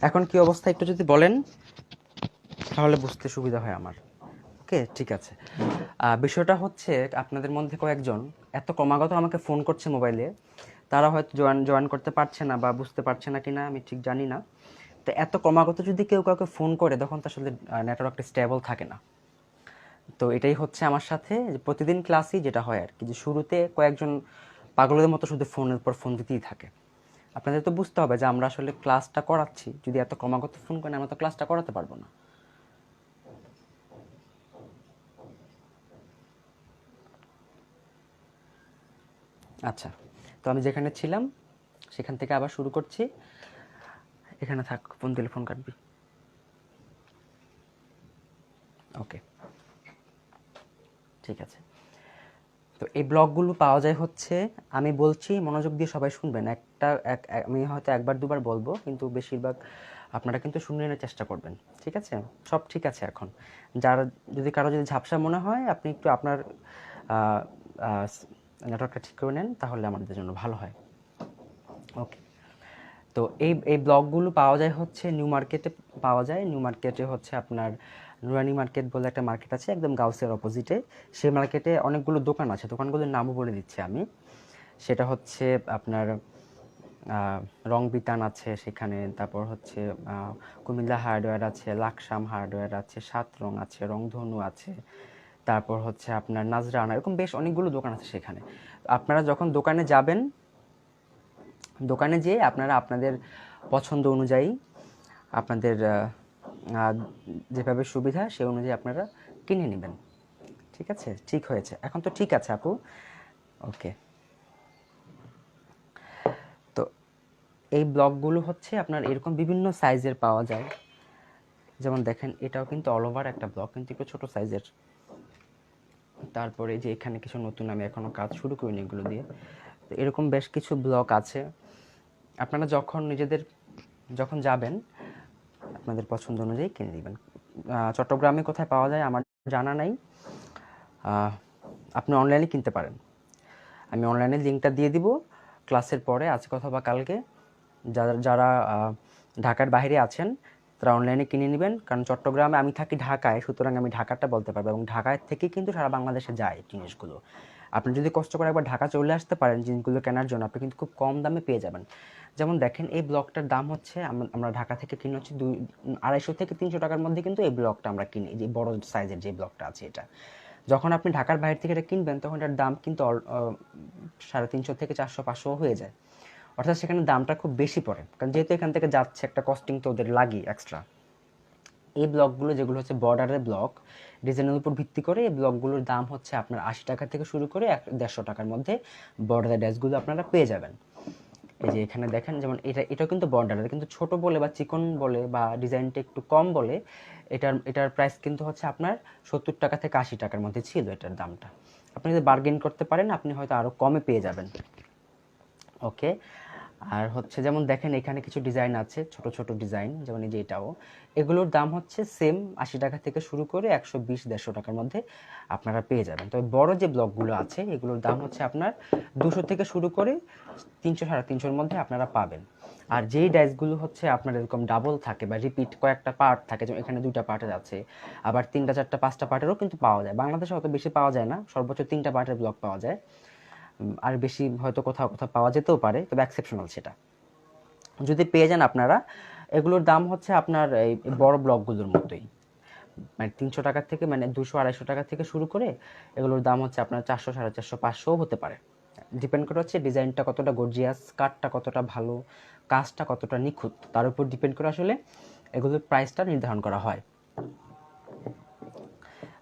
এখন কি অবস্থা একটু যদি বলেন তাহলে বুঝতে সুবিধা হয় আমার। ওকে, ঠিক আছে। বিষয়টা হচ্ছে আপনাদের মধ্যে কয়েকজন এত ক্রমাগত আমাকে ফোন করছে মোবাইলে, তারা হয়তো জয়েন করতে পারছে না বা বুঝতে পারছে না কিনা আমি ঠিক জানি না। তো এত ক্রমাগত যদি কেউ কাউকে ফোন করে তখন তো আসলে নেটওয়ার্কটা স্টেবল থাকে না। তো এটাই হচ্ছে আমার সাথে যে প্রতিদিন ক্লাসই যেটা হয় আর কি, যে শুরুতে কয়েকজন পাগলের মতো শুধু ফোনের পর ফোন দিতেই থাকে। আপনাদের তো বুঝতে হবে যে আমরা আসলে ক্লাসটা করাচ্ছি, যদি এত ক্রমাগত ফোন করেন আমরা তো ক্লাসটা করাতে পারবো না। আচ্ছা, তো আমি যেখানে ছিলাম সেখান থেকে আবার শুরু করছি। এখানে থাক, ফোন দিলে ফোন কাটবি। ওকে, ঠিক আছে। তো এই ব্লগগুলো পাওয়া যায় হচ্ছে, আমি বলছি মনোযোগ দিয়ে সবাই শুনবেন। আমি হয়তো একবার দুবার বলবো, কিন্তু বেশিরভাগ আপনারা কিন্তু শুনে নেওয়ার চেষ্টা করবেন। ঠিক আছে, সব ঠিক আছে। এখন যারা, যদি কারো যদি ঝাপসা মনে হয় আপনি একটু আপনার নেটওয়ার্কটা ঠিক করে নেন, তাহলে আমাদের জন্য ভালো হয়। ওকে, তো এই এই ব্লগগুলো পাওয়া যায় হচ্ছে নিউ মার্কেটে। পাওয়া যায় নিউ মার্কেটে হচ্ছে আপনার নুরানি মার্কেট বলে একটা মার্কেট আছে একদম গাউসের অপোজিটে। সেই মার্কেটে অনেকগুলো দোকান আছে, দোকানগুলোর নামও বলে দিচ্ছি আমি। সেটা হচ্ছে আপনার রং বিতান আছে সেখানে, তারপর হচ্ছে কুমিল্লা হার্ডওয়্যার আছে, লাকসাম হার্ডওয়্যার আছে, সাত রং আছে, রংধনু আছে, তারপর হচ্ছে আপনার নাজরানা, এরকম বেশ অনেকগুলো দোকান আছে সেখানে। আপনারা যখন দোকানে যাবেন, দোকানে যেয়ে আপনারা আপনাদের পছন্দ অনুযায়ী আপনাদের যেভাবে সুবিধা সে অনুযায়ী আপনারা কিনে নেবেন। ঠিক আছে, ঠিক হয়েছে এখন তো? ঠিক আছে আপু। ওকে, তো এই ব্লকগুলো হচ্ছে আপনার এরকম বিভিন্ন সাইজের পাওয়া যায়। যেমন দেখেন, এটাও কিন্তু অল ওভার একটা ব্লক, কিন্তু একটু ছোট সাইজের। তারপরে যে এখানে কিছু নতুন, আমি এখনো কাজ শুরু করিনি এগুলো দিয়ে। তো এরকম বেশ কিছু ব্লক আছে। আপনারা যখন যাবেন আপনাদের পছন্দ অনুযায়ী কিনে নেবেন। চট্টগ্রামে কোথায় পাওয়া যায় আমার জানা নাই। আপনি অনলাইনে কিনতে পারেন, আমি অনলাইনে লিঙ্কটা দিয়ে দিব ক্লাসের পরে, আজকে অথবা কালকে। যারা যারা ঢাকার বাইরে আছেন তারা অনলাইনে কিনে নেবেন, কারণ চট্টগ্রামে, আমি থাকি ঢাকায়, সুতরাং আমি ঢাকাটা বলতে পারবো, এবং ঢাকায় থেকে কিন্তু সারা বাংলাদেশে যায় জিনিসগুলো। আপনি যদি কষ্ট করে একবার ঢাকা চলে আসতে পারেন জিনিসগুলো কেনার জন্য, আপনি কিন্তু খুব কম দামে পেয়ে যাবেন। যেমন দেখেন, এই ব্লকটার দাম হচ্ছে, আমরা ঢাকা থেকে কিনে হচ্ছে 250 থেকে 300 টাকার মধ্যে, কিন্তু এই ব্লকটা আমরা কিনি, যে বড় সাইজের যে ব্লকটা আছে এটা। যখন আপনি ঢাকার বাইরে থেকে এটা কিনবেন তখন এটার দাম কিন্তু 350 থেকে 400-500 হয়ে যায়। অর্থাৎ সেখানে দামটা খুব বেশি পড়ে, কারণ যেহেতু এখান থেকে যাচ্ছে একটা কস্টিং তো ওদের লাগে এক্সট্রা। এই ব্লকগুলো যেগুলো হচ্ছে বর্ডারের ব্লক, ডিজাইনের উপর ভিত্তি করে এই ব্লকগুলোর দাম হচ্ছে আপনার 80 টাকা থেকে শুরু করে 150 টাকার মধ্যে বর্ডারের ড্রেসগুলো আপনারা পেয়ে যাবেন। এই যে এখানে দেখেন, যেমন এটাও কিন্তু বর্ডারের, কিন্তু ছোট বলে বা চিকন বলে বা ডিজাইনটা একটু কম বলে এটার প্রাইস কিন্তু হচ্ছে আপনার 70 টাকা থেকে 80 টাকার মধ্যে ছিল এটার দামটা। আপনি যদি বার্গেন করতে পারেন আপনি হয়তো আরও কমে পেয়ে যাবেন। ওকে, আর হচ্ছে যেমন দেখেন এখানে কিছু ডিজাইন আছে, ছোট ছোট ডিজাইন, যেমন এই যে এটাও, এগুলোর দাম হচ্ছে সেম 80 টাকা থেকে শুরু করে 120-150 টাকার মধ্যে আপনারা পেয়ে যাবেন। তবে বড় যে ব্লকগুলো আছে এগুলোর দাম হচ্ছে আপনার 200 থেকে শুরু করে 300-350-র মধ্যে আপনারা পাবেন। আর যেই ডাইসগুলো হচ্ছে আপনার এরকম ডাবল থাকে বা রিপিট কয়েকটা পার্ট থাকে, যেমন এখানে 2টা পার্টের আছে, আবার 3টা 4টা 5টা পার্টেরও কিন্তু পাওয়া যায়। বাংলাদেশে অত বেশি পাওয়া যায় না, সর্বোচ্চ 3টা পার্টের ব্লক পাওয়া যায়। আর বেশি হয়তো কোথাও কোথাও পাওয়া যেতেও পারে, তবে এক্সেপশনাল সেটা। যদি পেয়ে যান আপনারা, এগুলোর দাম হচ্ছে আপনার এই বড় ব্লকগুলোর মতোই, মানে 300 টাকা থেকে, মানে 200-250 টাকা থেকে শুরু করে এগুলোর দাম হচ্ছে আপনার 400-450-500 হতে পারে। ডিপেন্ড করে হচ্ছে ডিজাইনটা কতটা গর্জিয়াস, কাঠটা কতটা ভালো, কাজটা কতটা নিখুঁত, তার উপর ডিপেন্ড করে আসলে এগুলোর প্রাইসটা নির্ধারণ করা হয়।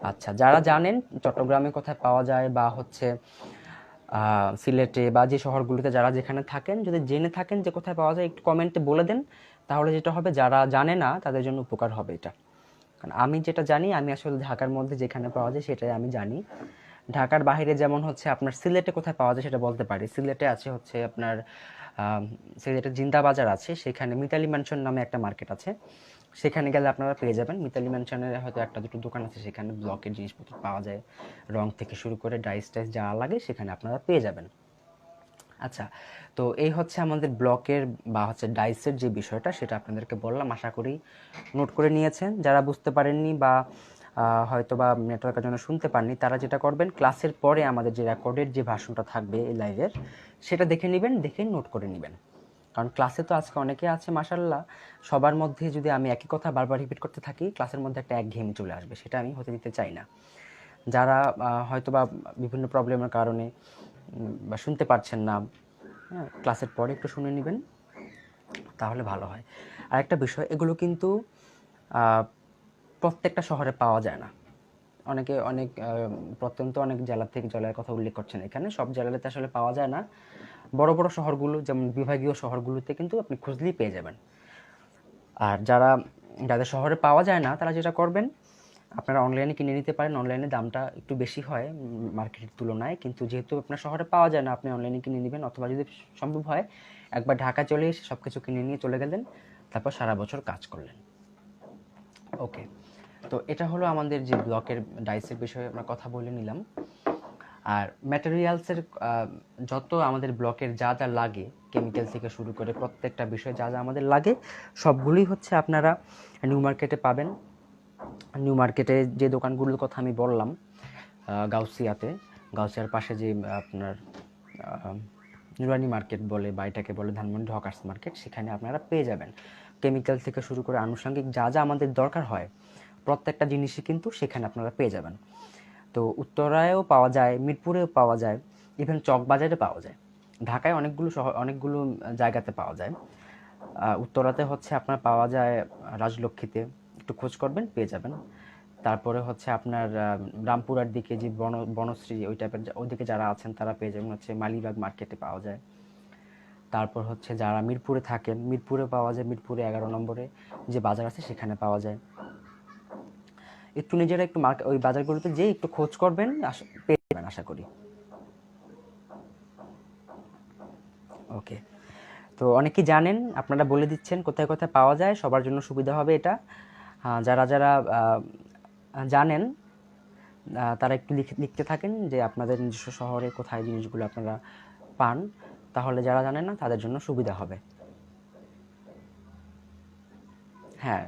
আচ্ছা, যারা জানেন চট্টগ্রামে কোথায় পাওয়া যায় বা হচ্ছে সিলেটে বা যে শহরগুলোতে যারা যেখানে থাকেন, যদি জেনে থাকেন যে কোথায় পাওয়া যায় একটু কমেন্টে বলে দেন, তাহলে যেটা হবে যারা জানে না তাদের জন্য উপকার হবে এটা। কারণ আমি যেটা জানি, আমি আসলে ঢাকার মধ্যে যেখানে পাওয়া যায় সেটাই আমি জানি। ঢাকার বাইরে যেমন হচ্ছে আপনার সিলেটে কোথায় পাওয়া যায় সেটা বলতে পারি। সিলেটে আছে হচ্ছে আপনার সিলেটের জিন্দা বাজার আছে, সেখানে মিতালি ম্যানশন নামে একটা মার্কেট আছে, সেখানে গেলে আপনারা পেয়ে যাবেন। মিতালি ম্যানশনের হয়তো একটা দুটো দোকান আছে, সেখানে ব্লকের জিনিসপত্র পাওয়া যায়, রং থেকে শুরু করে ডাইস টাইস যা লাগে সেখানে আপনারা পেয়ে যাবেন। আচ্ছা, তো এই হচ্ছে আমাদের ব্লকের বা হচ্ছে ডাইসের যে বিষয়টা সেটা আপনাদেরকে বললাম, আশা করি নোট করে নিয়েছেন। যারা বুঝতে পারেননি বা হয়তো বা নেটওয়ার্কের জন্য শুনতে পাননি, তারা যেটা করবেন, ক্লাসের পরে আমাদের যে রেকর্ডের যে ভার্সনটা থাকবে এই লাইভের, সেটা দেখে নেবেন, দেখে নোট করে নেবেন। কারণ ক্লাসে তো আজকে অনেকে আছে মাশাআল্লাহ, সবার মধ্যে যদি আমি একই কথা বারবার রিপিট করতে থাকি, ক্লাসের মধ্যে একটা একঘেয়েমি চলে আসবে, সেটা আমি হতে দিতে চাই না। যারা হয়তো বা বিভিন্ন প্রবলেমের কারণে বা শুনতে পারছেন না, হ্যাঁ, ক্লাসের পরে একটু শুনে নেবেন, তাহলে ভালো হয়। আরেকটা বিষয়, এগুলো কিন্তু প্রত্যেকটা শহরে পাওয়া যায় না। অনেকে অনেক প্রত্যন্ত অনেক জেলা থেকে জেলার কথা উল্লেখ করছেন এখানে, সব জেলাতে আসলে পাওয়া যায় না। বড় বড় শহরগুলো যেমন বিভাগীয় শহরগুলোতে কিন্তু আপনি খুঁজলেই পেয়ে যাবেন। আর যাদের শহরে পাওয়া যায় না, তারা যেটা করবেন, আপনারা অনলাইনে কিনে নিতে পারেন। অনলাইনে দামটা একটু বেশি হয় মার্কেটের তুলনায়, কিন্তু যেহেতু আপনার শহরে পাওয়া যায় না, আপনি অনলাইনে কিনে নেবেন, অথবা যদি সম্ভব হয় একবার ঢাকা চলে এসে সব কিছু কিনে নিয়ে চলে গেলেন, তারপর সারা বছর কাজ করলেন। ওকে, তো এটা হলো আমাদের যে ব্লকের ডাইসের বিষয়ে আমরা কথা বলে নিলাম। আর ম্যাটেরিয়ালসের যত আমাদের ব্লকের যা যা লাগে, কেমিক্যাল থেকে শুরু করে প্রত্যেকটা বিষয় যা যা আমাদের লাগে, সবগুলোই হচ্ছে আপনারা নিউ মার্কেটে পাবেন। নিউ মার্কেটে যে দোকানগুলোর কথা আমি বললাম, গাউসিয়ার পাশে যে আপনার নুরানি মার্কেট বলে বা এটাকে বলে ধানমন্ডি হকার্স মার্কেট, সেখানে আপনারা পেয়ে যাবেন কেমিক্যাল থেকে শুরু করে আনুষঙ্গিক যা যা আমাদের দরকার হয়, প্রত্যেকটা জিনিসই কিন্তু সেখানে আপনারা পেয়ে যাবেন। তো উত্তরায়ও পাওয়া যায়, মিরপুরেও পাওয়া যায়, ইভেন চকবাজারে পাওয়া যায়। ঢাকায় অনেকগুলো জায়গাতে পাওয়া যায়। উত্তরাতে হচ্ছে আপনার পাওয়া যায় রাজলক্ষ্মীতে, একটু খোঁজ করবেন পেয়ে যাবেন। তারপরে হচ্ছে আপনার রামপুরার দিকে যে বনশ্রী ওই টাইপের ওইদিকে যারা আছেন তারা পেয়ে যাবেন হচ্ছে মালিবাগ মার্কেটে পাওয়া যায়। তারপর হচ্ছে যারা মিরপুরে থাকেন, মিরপুরে পাওয়া যায়, মিরপুরে 11 নম্বরে যে বাজার আছে সেখানে পাওয়া যায়। একটু নিজেরা একটু ওই বাজারগুলোতে যেয়ে একটু খোঁজ করবেন, পেয়ে যাবেন আশা করি। ওকে, তো অনেকেই জানেন, আপনারা বলে দিচ্ছেন কোথায় কোথায় পাওয়া যায়, সবার জন্য সুবিধা হবে এটা। যারা যারা জানেন তারা একটু লিখতে থাকেন যে আপনাদের নিজস্ব শহরে কোথায় জিনিসগুলো আপনারা পান, তাহলে যারা জানেন না তাদের জন্য সুবিধা হবে। হ্যাঁ,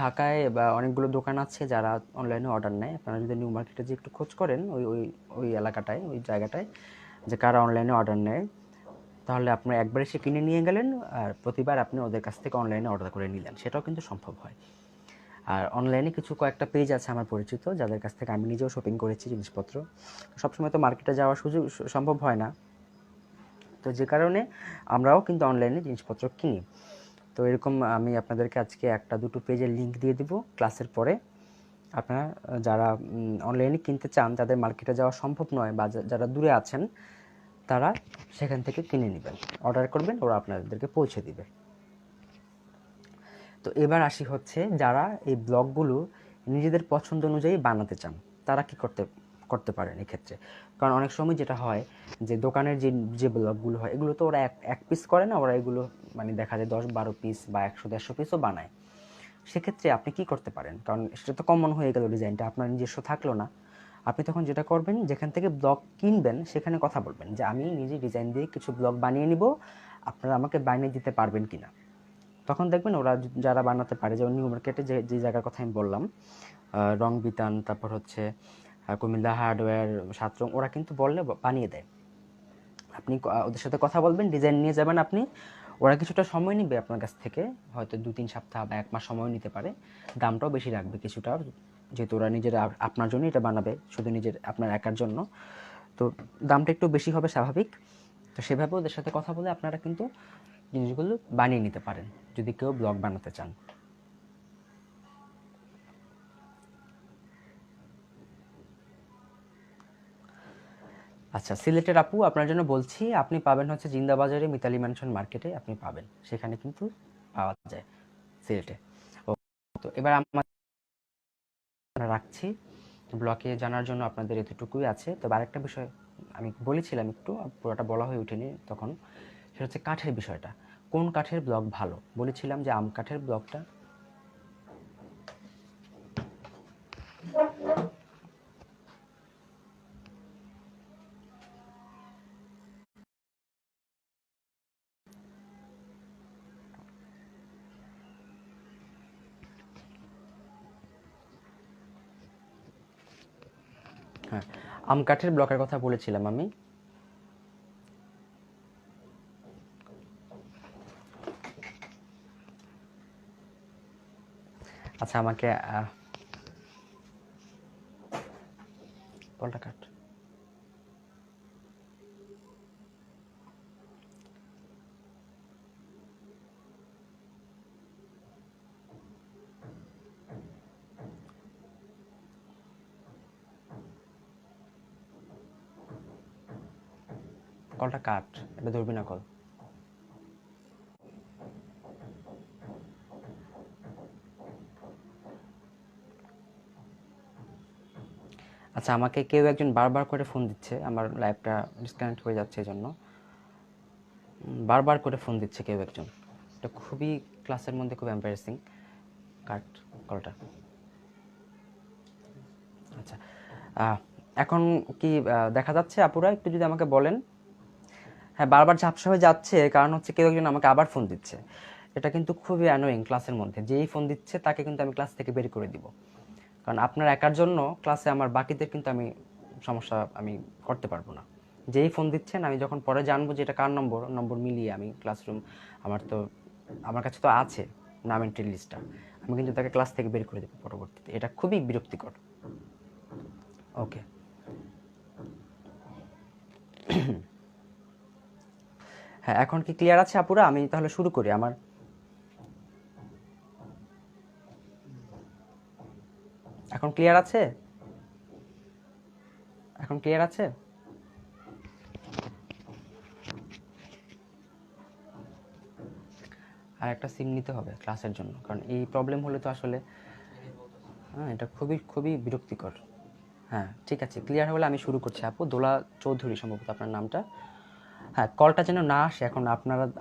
ঢাকায় বা অনেকগুলো দোকান আছে যারা অনলাইনে অর্ডার নেয়। আপনারা যদি নিউ মার্কেটে যে একটু খোঁজ করেন ওই ওই ওই এলাকাটায়, ওই জায়গাটায়, যে কারা অনলাইনে অর্ডার নেয়, তাহলে আপনি একবার এসে কিনে নিয়ে গেলেন আর প্রতিবার আপনি ওদের কাছ থেকে অনলাইনে অর্ডার করে নিলেন, সেটাও কিন্তু সম্ভব হয়। আর অনলাইনে কয়েকটা পেজ আছে আমার পরিচিত, যাদের কাছ থেকে আমি নিজেও শপিং করেছি জিনিসপত্র। সবসময় তো মার্কেটে যাওয়ার সুযোগ সম্ভব হয় না, তো যে কারণে আমরাও কিন্তু অনলাইনে জিনিসপত্র কিনি। তো এরকম আমি আপনাদেরকে আজকে একটা দুটো পেজের লিঙ্ক দিয়ে দিব ক্লাসের পরে। আপনারা যারা অনলাইনে কিনতে চান, যাদের মার্কেটে যাওয়া সম্ভব নয় বা যারা দূরে আছেন, তারা সেখান থেকে কিনে নেবেন, অর্ডার করবেন, ওরা আপনাদেরকে পৌঁছে দিবে। তো এবার আসি হচ্ছে যারা এই ব্লগগুলো নিজেদের পছন্দ অনুযায়ী বানাতে চান, তারা কি করতে করতে পারেন এক্ষেত্রে। কারণ অনেক সময় যেটা হয় যে দোকানের যে ব্লগগুলো হয়, এগুলো তো ওরা এক পিস করে না, ওরা এগুলো মানে দেখা যায় 10-12 পিস বা 100-150 পিসও বানায়। সেক্ষেত্রে আপনি কি করতে পারেন, কারণ সেটা তো কমন হয়ে গেল, ডিজাইনটা আপনার নিজস্ব থাকলো না। আপনি তখন যেটা করবেন, যেখান থেকে ব্লগ কিনবেন সেখানে কথা বলবেন যে আমি নিজে ডিজাইন দিয়ে কিছু ব্লগ বানিয়ে নিব, আপনারা আমাকে বানিয়ে দিতে পারবেন কিনা। তখন দেখবেন ওরা যারা বানাতে পারে, যেমন নিউ মার্কেটে যে জায়গার কথা আমি বললাম, রং বিতান, তারপর হচ্ছে কুমিল্লা হার্ডওয়্যার, সাতরং, ওরা কিন্তু বললে বানিয়ে দেয়। আপনি ওদের সাথে কথা বলবেন, ডিজাইন নিয়ে যাবেন আপনি, ওরা কিছুটা সময় নেবে আপনার কাছ থেকে, হয়তো 2-3 সপ্তাহ বা 1 মাস সময় নিতে পারে। দামটাও বেশি রাখবে কিছুটা, যেহেতু ওরা নিজেরা আপনার জন্য এটা বানাবে, শুধু আপনার একার জন্য, তো দামটা একটু বেশি হবে স্বাভাবিক। তো সেভাবে ওদের সাথে কথা বলে আপনারা কিন্তু জিনিসগুলো বানিয়ে নিতে পারেন যদি কেউ ব্লগ বানাতে চান। আচ্ছা, সিলেটের আপু আপনার জন্য বলছি, আপনি পাবেন হচ্ছে জিন্দাবাজারে মিতালি ম্যানশন মার্কেটে আপনি পাবেন, সেখানে কিন্তু পাওয়া যায় সিলেটে। ও, তো এবার আমরা রাখছি। ব্লকে জানার জন্য আপনাদের এতটুকুই আছে। তবে আরেকটা বিষয় আমি বলেছিলাম একটু, পুরোটা বলা হয়ে ওঠেনি তখন, সেটা হচ্ছে কাঠের বিষয়টা। কোন কাঠের ব্লক ভালো, বলেছিলাম যে আম কাঠের ব্লকটা হ্যাঁ, আম কাঠের ব্লকের কথা বলেছিলাম আমি। আচ্ছা, আমাকে কলটা কাট। কলটা কাট, এটা ধরবি না কল। আচ্ছা, আমাকে কেউ একজন বারবার করে ফোন দিচ্ছে, আমার লাইভটা ডিসকানেক্ট হয়ে যাচ্ছে, এই জন্য বারবার করে ফোন দিচ্ছে কেউ একজন। এটা খুবই ক্লাসের মধ্যে খুব এম্বারেসিং। কাট কলটা। আচ্ছা, এখন কি দেখা যাচ্ছে আপুরা? একটু যদি আমাকে বলেন। হ্যাঁ, বারবার ঝাপসা হয়ে যাচ্ছে, কারণ হচ্ছে কেউ একজন আমাকে আবার ফোন দিচ্ছে। এটা কিন্তু খুবই অ্যানোয়িং ক্লাসের মধ্যে। যেই ফোন দিচ্ছে তাকে কিন্তু আমি ক্লাস থেকে বের করে দিব, কারণ আপনার একার জন্য ক্লাসে আমার বাকিদের কিন্তু আমি সমস্যা আমি করতে পারবো না। যেই ফোন দিচ্ছেন, আমি যখন পরে জানবো যে এটা কার নম্বর মিলিয়ে আমি ক্লাসরুম, আমার কাছে তো আছে নাম এন্ট্রি লিস্টটা, আমি কিন্তু তাকে ক্লাস থেকে বের করে দেবো পরবর্তীতে। এটা খুবই বিরক্তিকর। ওকে, হ্যাঁ, এখন কি ক্লিয়ার আছে আপুরা? আমি তাহলে শুরু করি আমার। এখন ক্লিয়ার আছে? এখন ক্লিয়ার আছে? আর একটা সিম নিতে হবে ক্লাসের জন্য, কারণ এই প্রবলেম হলে তো আসলে হ্যাঁ, এটা খুবই খুবই বিরক্তিকর। হ্যাঁ, ঠিক আছে, ক্লিয়ার হলে আমি শুরু করছি আপু। দোলা চৌধুরী সম্ভবত আপনার নামটা। হ্যাঁ, কলটা যেন না আসে। এখন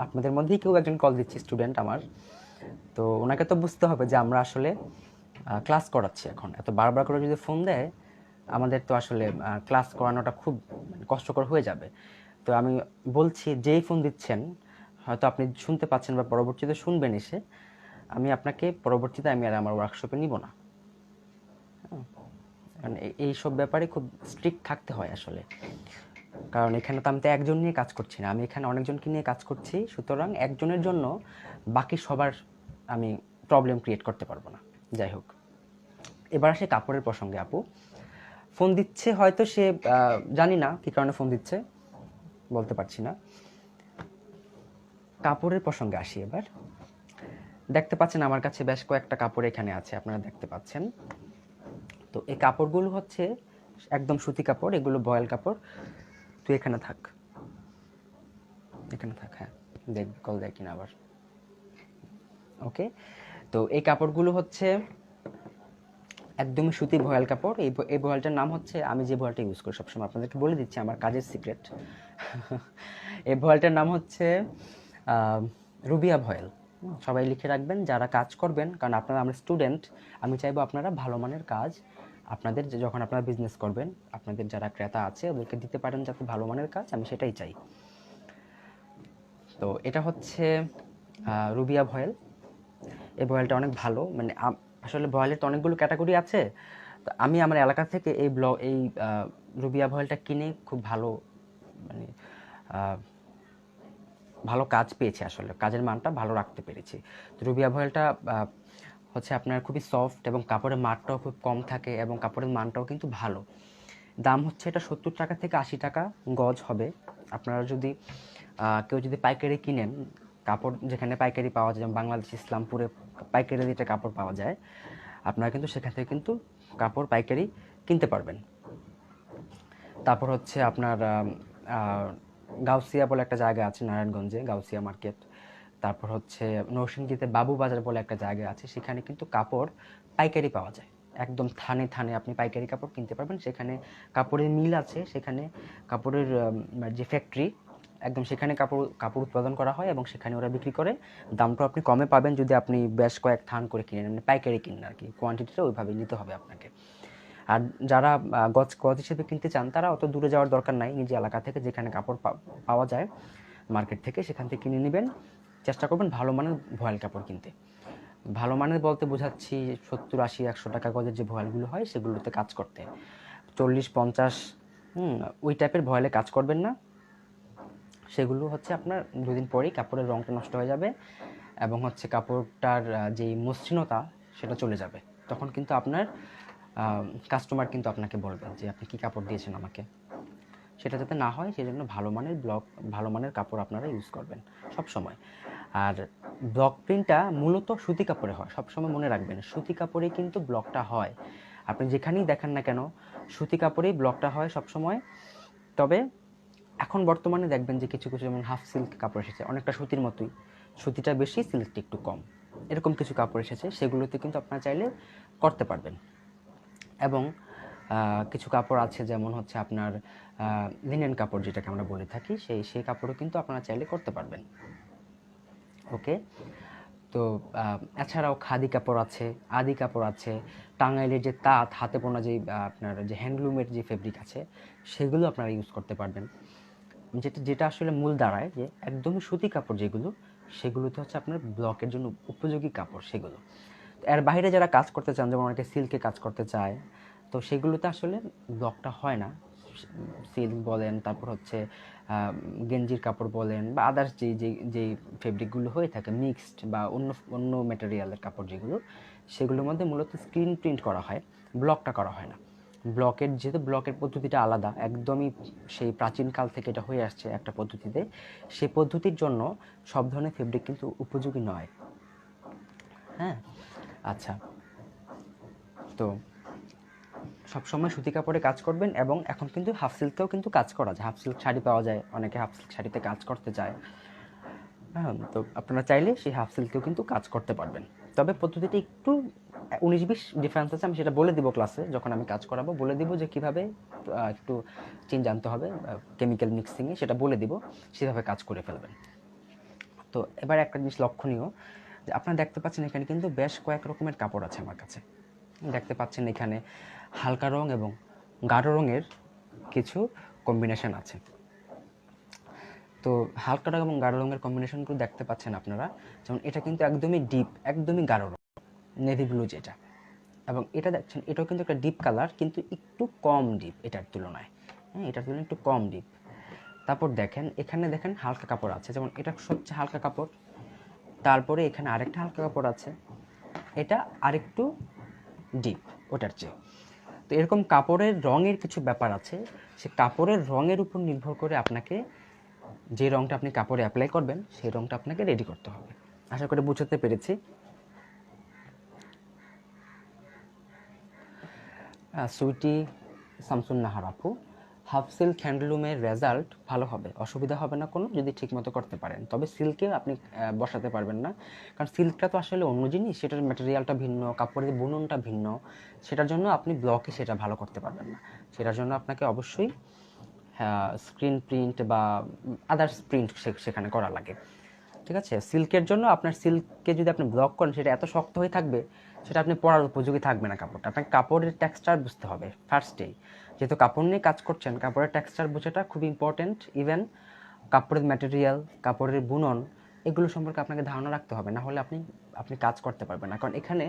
আপনাদের মধ্যেই কেউ একজন কল দিচ্ছে, স্টুডেন্ট আমার। তো ওনাকে তো বুঝতে হবে যে আমরা আসলে ক্লাস করাচ্ছি। এখন এত বারবার করে যদি ফোন দেয়, আমাদের তো আসলে ক্লাস করানোটা খুব কষ্টকর হয়ে যাবে। তো আমি বলছি, যেই ফোন দিচ্ছেন হয়তো আপনি শুনতে পাচ্ছেন বা পরবর্তীতে শুনবেন এসে, আমি আপনাকে পরবর্তীতে আমি আর আমার ওয়ার্কশপে নিব না। কারণ এইসব ব্যাপারে খুব স্ট্রিক্ট থাকতে হয় আসলে। কারণ এখানে তো আমি তো একজন নিয়ে কাজ করছি না, আমি এখানে অনেকজনকে নিয়ে কাজ করছি। সুতরাং একজনের জন্য বাকি সবার আমি প্রবলেম ক্রিয়েট করতে পারবো না। যাই হোক, এবার আসে কাপড়ের প্রসঙ্গে আপু। ফোন দিচ্ছে হয়তো সে, জানি না কী কারণে ফোন দিচ্ছে, বলতে পারছি না। কাপড়ের প্রসঙ্গে আসি এবার। দেখতে পাচ্ছেন আমার কাছে বেশ কয়েকটা কাপড় এখানে আছে, আপনারা দেখতে পাচ্ছেন। তো এই কাপড়গুলো হচ্ছে একদম সুতি কাপড়, এগুলো বয়েল কাপড়। তুই এখানে থাক, এখানে থাক। হ্যাঁ, দেখ কল দেয় কিনা আবার। ওকে, তো এই কাপড়গুলো হচ্ছে একদমই সুতি ভয়েল কাপড়। এই ভয়েলটার নাম হচ্ছে, আমি যে ভয়েলটা ইউজ করি সবসময়, আপনাদেরকে বলে দিচ্ছি, আমার কাজের সিক্রেট। এই ভয়েলটার নাম হচ্ছে রুবিয়া ভয়েল। সবাই লিখে রাখবেন যারা কাজ করবেন, কারণ আপনারা আমরা স্টুডেন্ট। আমি চাইবো আপনারা ভালো মানের কাজ আপনাদের যখন আপনারা বিজনেস করবেন, আপনাদের যারা ক্রেতা আছে ওদেরকে দিতে পারেন যাতে ভালো মানের কাজ, আমি সেটাই চাই। তো এটা হচ্ছে রুবিয়া ভয়েল। এই ভয়েলটা অনেক ভালো, মানে আসলে ভয়েলের তো অনেকগুলো ক্যাটাগরি আছে। তো আমি আমার এলাকা থেকে এই রুবিয়া ভয়েলটা কিনে খুব ভালো, মানে ভালো কাজ পেয়েছি, আসলে কাজের মানটা ভালো রাখতে পেরেছি। তো রুবিয়া ভয়েলটা হচ্ছে আপনার খুবই সফট, এবং কাপড়ের মানটাও খুব কম থাকে, এবং কাপড়ের মানটাও কিন্তু ভালো। দাম হচ্ছে এটা 70 টাকা থেকে 80 টাকা গজ হবে। আপনারা যদি কেউ যদি পাইকারি কিনেন, কাপড় যেখানে পাইকারি পাওয়া যায়, যেমন বাংলাদেশ ইসলামপুরে পাইকারি রেটে কাপড় পাওয়া যায়, আপনারা কিন্তু সেখান থেকে কিন্তু কাপড় পাইকারি কিনতে পারবেন। তারপর হচ্ছে আপনার গাউসিয়া বলে একটা জায়গা আছে নারায়ণগঞ্জে, গাউসিয়া মার্কেট। তারপর হচ্ছে নরসিংদীতে বাবু বাজার বলে একটা জায়গা আছে, সেখানে কিন্তু কাপড় পাইকারি পাওয়া যায়। একদম থানে থানে আপনি পাইকারি কাপড় কিনতে পারবেন। সেখানে কাপড়ের মিল আছে, সেখানে কাপড়ের যে ফ্যাক্টরি, একদম সেখানে কাপড় উৎপাদন করা হয়, এবং সেখানে ওরা বিক্রি করে। দামটা আপনি কমে পাবেন যদি আপনি বেশ কয়েক থান করে কিনেন, মানে পাইকারি কিনেন আর কি। কোয়ান্টিটিটা ওইভাবে নিতে হবে আপনাকে। আর যারা গজ গজ হিসেবে কিনতে চান, তারা অত দূরে যাওয়ার দরকার নাই, নিজ এলাকা থেকে যেখানে কাপড় পাওয়া যায় মার্কেট থেকে, সেখান থেকে কিনে নেবেন। চেষ্টা করবেন ভালো মানের ভয়েল কাপড় কিনতে। ভালো মানের বলতে বোঝাচ্ছি 70, 80, 100 টাকা গজের যে ভয়েলগুলো হয় সেগুলোতে কাজ করতে। 40-50 ওই টাইপের ভয়েলে কাজ করবেন না। সেগুলো হচ্ছে আপনার 2 দিন পরেই কাপড়ের রঙটা নষ্ট হয়ে যাবে এবং হচ্ছে কাপড়টার যেই মসৃণতা সেটা চলে যাবে। তখন কিন্তু আপনার কাস্টমার কিন্তু আপনাকে বলবে যে আপনি কী কাপড় দিয়েছেন আমাকে। সেটা যাতে না হয় সেজন্য ভালো মানের কাপড় আপনারা ইউজ করবেন সব সময়। আর ব্লক প্রিন্টটা মূলত সুতি কাপড়ে হয়, সবসময় মনে রাখবেন সুতি কাপড়ে কিন্তু ব্লকটা হয়। আপনি যেখানেই দেখেন না কেন সুতি কাপড়েই ব্লকটা হয় সবসময়। তবে এখন বর্তমানে দেখবেন যে কিছু কিছু যেমন হাফ সিল্ক কাপড় এসেছে, অনেকটা সুতির মতোই, সুতিটা বেশি সিল্কটা একটু কম, এরকম কিছু কাপড় এসেছে, সেগুলোতে কিন্তু আপনারা চাইলে করতে পারবেন। এবং কিছু কাপড় আছে যেমন হচ্ছে আপনার লিনেন কাপড় যেটাকে আমরা বলে থাকি, সেই কাপড়ও কিন্তু আপনারা চাইলে করতে পারবেন। ওকে, তো এছাড়াও খাদি কাপড় আছে, আদি কাপড় আছে, টাঙ্গাইলের যে তাঁত হাতে বোনা যে আপনার যে হ্যান্ডলুমের যে ফেব্রিক আছে সেগুলো আপনারা ইউজ করতে পারবেন। যেটা যেটা আসলে মূল দাঁড়ায় যে একদমই সুতি কাপড় যেগুলো, সেগুলোতে হচ্ছে আপনার ব্লকের জন্য উপযোগী কাপড় সেগুলো। এর বাইরে যারা কাজ করতে চান, যেমন অনেকে সিল্কে কাজ করতে চায়, তো সেগুলোতে আসলে ব্লকটা হয় না। সিল্ক বলেন, তারপর হচ্ছে গেঞ্জির কাপড় বলেন, বা আদার্স যেই ফেব্রিকগুলো হয়ে থাকে মিক্সড বা অন্য অন্য ম্যাটেরিয়ালের কাপড় যেগুলো, সেগুলোর মধ্যে মূলত স্ক্রিন প্রিন্ট করা হয়, ব্লকটা করা হয় না। যেহেতু ব্লকের পদ্ধতিটা আলাদা, একদমই সেই প্রাচীনকাল থেকে এটা হয়ে আসছে একটা পদ্ধতিতে, সেই পদ্ধতির জন্য সব ধরনের ফেব্রিক কিন্তু উপযোগী নয়। হ্যাঁ, আচ্ছা, তো সবসময় সুতি কাপড়ে কাজ করবেন। এবং এখন কিন্তু হাফ সিল্কেও কিন্তু কাজ করা যায়, হাফ সিল্ক শাড়ি পাওয়া যায়, অনেকে হাফ সিল্ক শাড়িতে কাজ করতে চায়। হ্যাঁ, তো আপনারা চাইলে সেই হাফ সিল্কেও কিন্তু কাজ করতে পারবেন। তবে পদ্ধতিটা একটু 19-20 ডিফারেন্স আছে, আমি সেটা বলে দিব ক্লাসে যখন আমি কাজ করাবো, বলে দিব যে কীভাবে একটু চেঞ্জ আনতে হবে কেমিক্যাল মিক্সিংয়ে, সেটা বলে দিব, সেভাবে কাজ করে ফেলবেন। তো এবার একটা জিনিস লক্ষণীয় যে আপনারা দেখতে পাচ্ছেন এখানে কিন্তু বেশ কয়েক রকমের কাপড় আছে আমার কাছে। দেখতে পাচ্ছেন এখানে হালকা রং এবং গাঢ় রঙের কিছু কম্বিনেশন আছে। তো হালকা রং এবং গাঢ় রঙের কম্বিনেশনগুলো দেখতে পাচ্ছেন আপনারা, যেমন এটা কিন্তু একদমই ডিপ, একদমই গাঢ় রং, নেভি ব্লু যেটা। এবং এটা দেখছেন এটাও কিন্তু একটা ডিপ কালার, কিন্তু একটু কম ডিপ এটার তুলনায়। হ্যাঁ, এটার তুলনায় একটু কম ডিপ। তারপর দেখেন এখানে দেখেন হালকা কাপড় আছে, যেমন এটা সবচেয়ে হালকা কাপড়, তারপরে এখানে আরেকটা হালকা কাপড় আছে, এটা আরেকটু ডিপ ওটার চেয়ে। তো এরকম কাপড়ের রঙের কিছু ব্যাপার আছে, সে কাপড়ের রঙের উপর নির্ভর করে আপনাকে যে রঙটা আপনি কাপড়ে অ্যাপ্লাই করবেন সেই রঙটা আপনাকে রেডি করতে হবে। আশা করি বুঝতে পেরেছি। সুইটি শামসুন নাহার আপু, হাফ সিল্ক হ্যান্ডলুমের রেজাল্ট ভালো হবে, অসুবিধা হবে না কোনো যদি ঠিকমতো করতে পারেন। তবে সিল্কে আপনি বসাতে পারবেন না, কারণ সিল্কটা তো আসলে অন্য জিনিস, সেটার ম্যাটেরিয়ালটা ভিন্ন, কাপড়ের বুননটা ভিন্ন, সেটার জন্য আপনি ব্লকে সেটা ভালো করতে পারবেন না। সেটার জন্য আপনাকে অবশ্যই স্ক্রিন প্রিন্ট বা আদার্স প্রিন্ট সেখানে করা লাগে। ঠিক আছে, সিল্কের জন্য আপনার সিল্ককে যদি আপনি ব্লক করেন সেটা এত শক্ত হয়ে থাকবে, সেটা আপনি পরার উপযোগী থাকবে না কাপড়টা। আপনাকে কাপড়ের টেক্সচার বুঝতে হবে ফার্স্টেই, যেহেতু কাপড় নিয়ে কাজ করছেন, কাপড়ের টেক্সচার বোঝাটা খুব ইম্পর্টেন্ট। ইভেন কাপড়ের ম্যাটেরিয়াল, কাপড়ের বুনন, এগুলো সম্পর্কে আপনাকে ধারণা রাখতে হবে, না হলে আপনি কাজ করতে পারবেন না। কারণ এখানে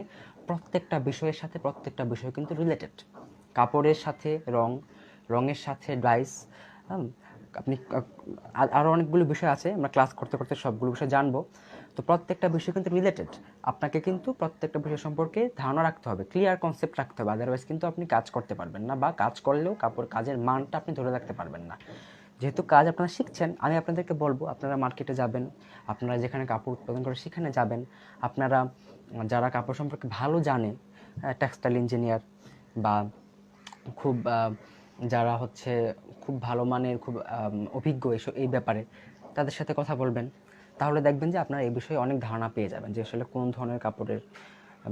প্রত্যেকটা বিষয়ের সাথে প্রত্যেকটা বিষয় কিন্তু রিলেটেড। কাপড়ের সাথে রঙের সাথে ডাইস, আপনি আরও অনেকগুলো বিষয় আছে, আমরা ক্লাস করতে করতে সবগুলো বিষয় জানবো। তো প্রত্যেকটা বিষয় কিন্তু রিলেটেড, আপনাকে কিন্তু প্রত্যেকটা বিষয় সম্পর্কে ধারণা রাখতে হবে, ক্লিয়ার কনসেপ্ট রাখতে হবে, আদারওয়াইজ কিন্তু আপনি কাজ করতে পারবেন না, বা কাজ করলেও কাজের মানটা আপনি ধরে রাখতে পারবেন না। যেহেতু কাজ আপনারা শিখছেন, আমি আপনাদেরকে বলবো আপনারা মার্কেটে যাবেন, আপনারা যেখানে কাপড় উৎপাদন করে সেখানে যাবেন, আপনারা যারা কাপড় সম্পর্কে ভালো জানে, টেক্সটাইল ইঞ্জিনিয়ার বা খুব যারা হচ্ছে খুব ভালো মানের, খুব অভিজ্ঞ এই ব্যাপারে, তাদের সাথে কথা বলবেন। তাহলে দেখবেন যে আপনারা এই বিষয়ে অনেক ধারণা পেয়ে যাবেন যে আসলে কোন ধরনের কাপড়ের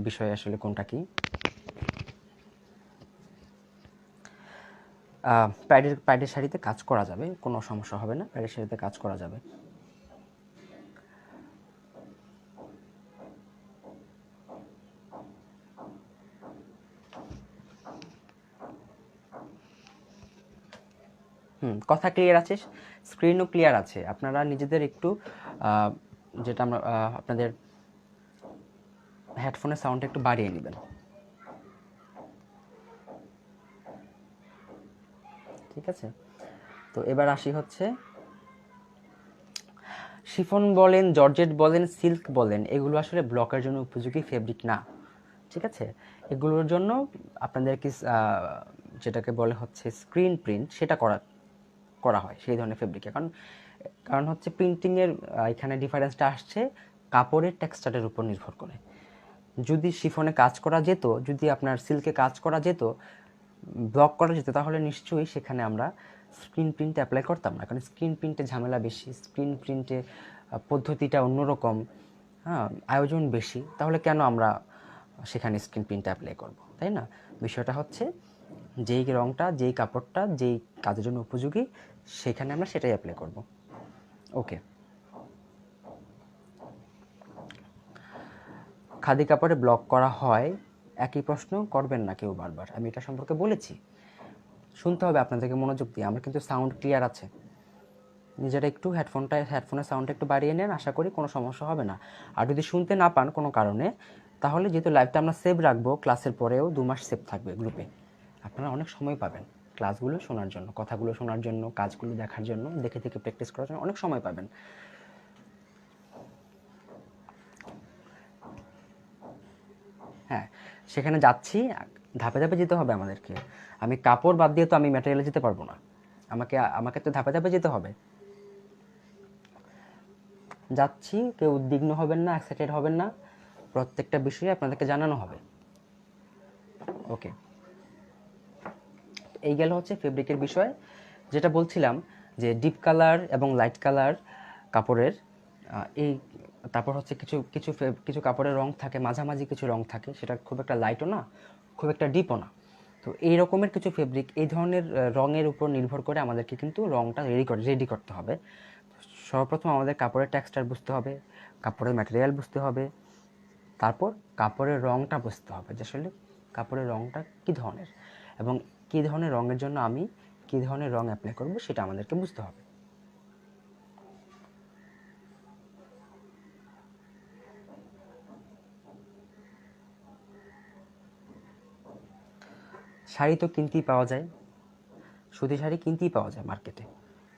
বিষয়ে আসলে কোনটা কি। প্যাডের শাড়িতে কাজ করা যাবে, কোনো সমস্যা হবে না, প্যাডের শাড়িতে কাজ করা যাবে। কথা ক্লিয়ার আছে, স্ক্রিনও ক্লিয়ার আছে। আপনারা নিজেদের একটু যেটা আমরা আপনাদের হেডফোনের সাউন্ডটা একটু বাড়িয়ে নেবেন। ঠিক আছে। তো এবার আসি হচ্ছে শিফন বলেন, জর্জেট বলেন, সিল্ক বলেন, এগুলো আসলে ব্লকের জন্য উপযোগী ফেব্রিক না, ঠিক আছে। এগুলোর জন্য আপনাদেরকে যেটাকে বলে হচ্ছে স্ক্রিন প্রিন্ট, সেটা করা করা হয় সেই ধরনের ফেব্রিকে। কারণ কারণ হচ্ছে প্রিন্টিংয়ের এখানে ডিফারেন্সটা আসছে কাপড়ের টেক্সচারের উপর নির্ভর করে। যদি শিফনে কাজ করা যেত, যদি আপনার সিল্কে কাজ করা যেত, ব্লক করা যেত, তাহলে নিশ্চয়ই সেখানে আমরা স্ক্রিন প্রিন্টে অ্যাপ্লাই করতাম না। কারণ স্ক্রিন প্রিন্টে ঝামেলা বেশি, স্ক্রিন প্রিন্টে পদ্ধতিটা অন্যরকম, হ্যাঁ, আয়োজন বেশি। তাহলে কেন আমরা সেখানে স্ক্রিন প্রিন্টে অ্যাপ্লাই করব, তাই না? বিষয়টা হচ্ছে যেই রঙটা, যেই কাপড়টা, যেই কাজের জন্য উপযোগী, সেখানে আমরা সেটাই অ্যাপ্লাই করব। ওকে। খাদি কাপড়ে ব্লক করা হয়, একই প্রশ্ন করবেন না কেউ বারবার, আমি এটা সম্পর্কে বলেছি। শুনতে হবে আপনাদেরকে মনোযোগ দিয়ে, আমার কিন্তু সাউন্ড ক্লিয়ার আছে। নিজেরা একটু হেডফোনের সাউন্ডটা একটু বাড়িয়ে নেন, আশা করি কোনো সমস্যা হবে না। আর যদি শুনতে না পান কোনো কারণে, তাহলে যেহেতু লাইভটা আমরা সেভ রাখবো, ক্লাসের পরেও 2 মাস সেভ থাকবে গ্রুপে, আপনারা অনেক সময় পাবেন ক্লাসগুলো শোনার জন্য, কথাগুলো শোনার জন্য, কাজগুলো দেখার জন্য, দেখে দেখে প্র্যাকটিস করার জন্য অনেক সময় পাবেন। হ্যাঁ, সেখানে যাচ্ছি, ধাপে ধাপে যেতে হবে আমাদেরকে। আমি কাপড় বাদ দিয়ে তো আমি ম্যাটেরিয়ালে যেতে পারবো না, আমাকে আমাকে তো ধাপে ধাপে যেতে হবে। যাচ্ছি, কেউ উদ্বিগ্ন হবেন না, এক্সাইটেড হবেন না, প্রত্যেকটা বিষয়ে আপনাদেরকে জানানো হবে। ওকে, এই গেল হচ্ছে ফেব্রিকের বিষয়। যেটা বলছিলাম যে ডিপ কালার এবং লাইট কালার কাপড়ের এই, তারপর হচ্ছে কিছু কিছু কিছু কাপড়ের রং থাকে, মাঝামাঝি কিছু রং থাকে, সেটা খুব একটা লাইটও না, খুব একটা ডিপও না। তো এই রকমের কিছু ফেব্রিক, এই ধরনের রঙের উপর নির্ভর করে আমাদেরকে কিন্তু রংটা রেডি করতে হবে। সর্বপ্রথম আমাদের কাপড়ের টেক্সচার বুঝতে হবে, কাপড়ের ম্যাটেরিয়াল বুঝতে হবে, তারপর কাপড়ের রংটা বুঝতে হবে যে আসলে কাপড়ের রংটা কী ধরনের, এবং কী ধরনের রঙের জন্য আমি কী ধরনের রং অ্যাপ্লাই করব সেটা আমাদেরকে বুঝতে হবে। শাড়ি তো কিনতেই পাওয়া যায়, সুতি শাড়ি কিনতেই পাওয়া যায় মার্কেটে।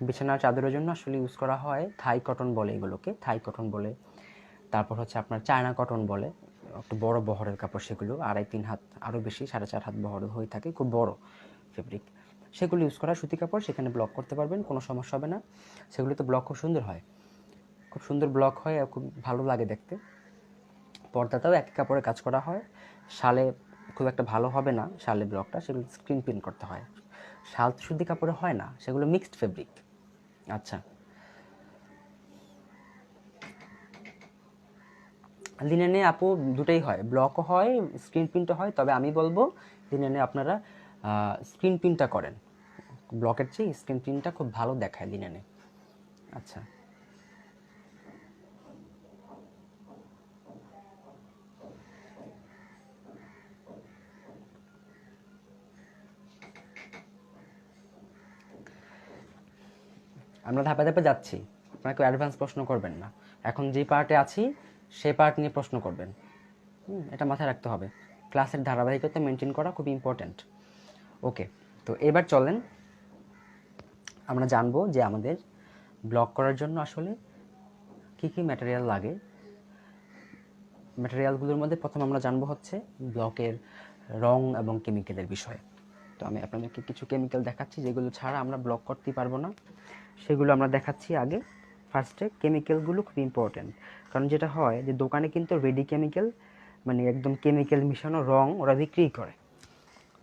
বিছানার চাদরের জন্য আসলে ইউজ করা হয় থাই কটন বলে, এগুলোকে থাই কটন বলে। তারপর হচ্ছে আপনার চায়না কটন বলে, একটু বড় বহরের কাপড়, সেগুলো 2.5-3 হাত, আরও বেশি 4.5 হাত বহর হয়ে থাকে, খুব বড় ফেব্রিক। সেগুলো ইউজ করা সুতি কাপড়, সেখানে ব্লক করতে পারবেন, কোনো সমস্যা হবে না। সেগুলো তো ব্লক খুব সুন্দর হয়, খুব সুন্দর ব্লক হয়, খুব ভালো লাগে দেখতে। পর্দাতেও একই কাপড়ে কাজ করা হয়, শালে খুব একটা ভালো হবে না শালে ব্লকটা, সেগুলো স্ক্রিন প্রিন্ট করতে হয়। শাল তো সুতি কাপড়ে হয় না, সেগুলো মিক্সড ফেব্রিক। আচ্ছা, লিনেনে আপু দুটোই হয়, ব্লকও হয়, স্ক্রিন প্রিন্টও হয়। তবে আমি বলবো লিনেনে আপনারা স্ক্রিন প্রিন্টটা করেন, ব্লকের চেয়ে স্ক্রিন প্রিন্টটা খুব ভালো দেখায় লিনেনে। আচ্ছা, আমরা ধাপে ধাপে যাচ্ছি, আপনারা কেউ অ্যাডভান্স প্রশ্ন করবেন না। এখন যে পার্টে আছি সেই পার্ট নিয়ে প্রশ্ন করবেন, এটা মাথায় রাখতে হবে। ক্লাসের ধারাবাহিকতা মেনটেন করা খুব ইম্পর্ট্যান্ট। ওকে, তো এবার চলেন আমরা জানবো যে আমাদের ব্লক করার জন্য আসলে কী কী ম্যাটেরিয়াল লাগে। ম্যাটেরিয়ালগুলোর মধ্যে প্রথম আমরা জানবো হচ্ছে ব্লকের রং এবং কেমিক্যালের বিষয়ে। তো আমি আপনাদেরকে কিছু কেমিক্যাল দেখাচ্ছি যেগুলো ছাড়া আমরা ব্লক করতেই পারবো না, সেগুলো আমরা দেখাচ্ছি আগে। ফার্স্টে কেমিক্যালগুলো খুব ইম্পর্ট্যান্ট, কারণ যেটা হয় যে দোকানে কিন্তু রেডি কেমিক্যাল, মানে একদম কেমিক্যাল মিশানো রং ওরা বিক্রি করে।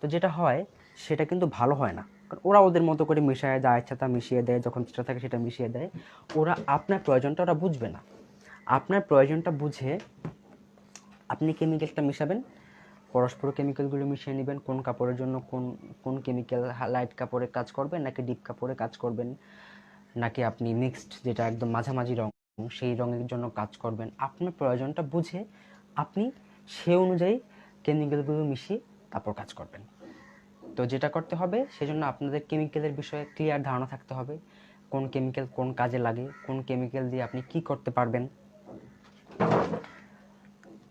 তো যেটা হয় সেটা কিন্তু ভালো হয় না, কারণ ওরা ওদের মতো করে মিশিয়ে দেয়, ইচ্ছা তা মিশিয়ে দেয়, যখন যেটা থাকে সেটা মিশিয়ে দেয়। ওরা আপনার প্রয়োজনটা ওরা বুঝবে না, আপনার প্রয়োজনটা বুঝে আপনি কেমিক্যালটা মিশাবেন, পরস্পর কেমিক্যালগুলো মিশিয়ে নেবেন, কোন কাপড়ের জন্য কোন কোন কেমিক্যাল লাইট কাপড়ে কাজ করবেন নাকি ডিপ কাপড়ে কাজ করবেন, নাকি আপনি মিক্সড যেটা একদম মাঝামাঝি রং সেই রঙের জন্য কাজ করবেন। আপনার প্রয়োজনটা বুঝে আপনি সে অনুযায়ী কেমিক্যালগুলো মিশিয়ে তারপর কাজ করবেন। তো যেটা করতে হবে সেজন্য আপনাদের কেমিক্যালের বিষয়ে ক্লিয়ার ধারণা থাকতে হবে, কোন কেমিক্যাল কোন কাজে লাগে, কোন কেমিক্যাল দিয়ে আপনি কি করতে পারবেন,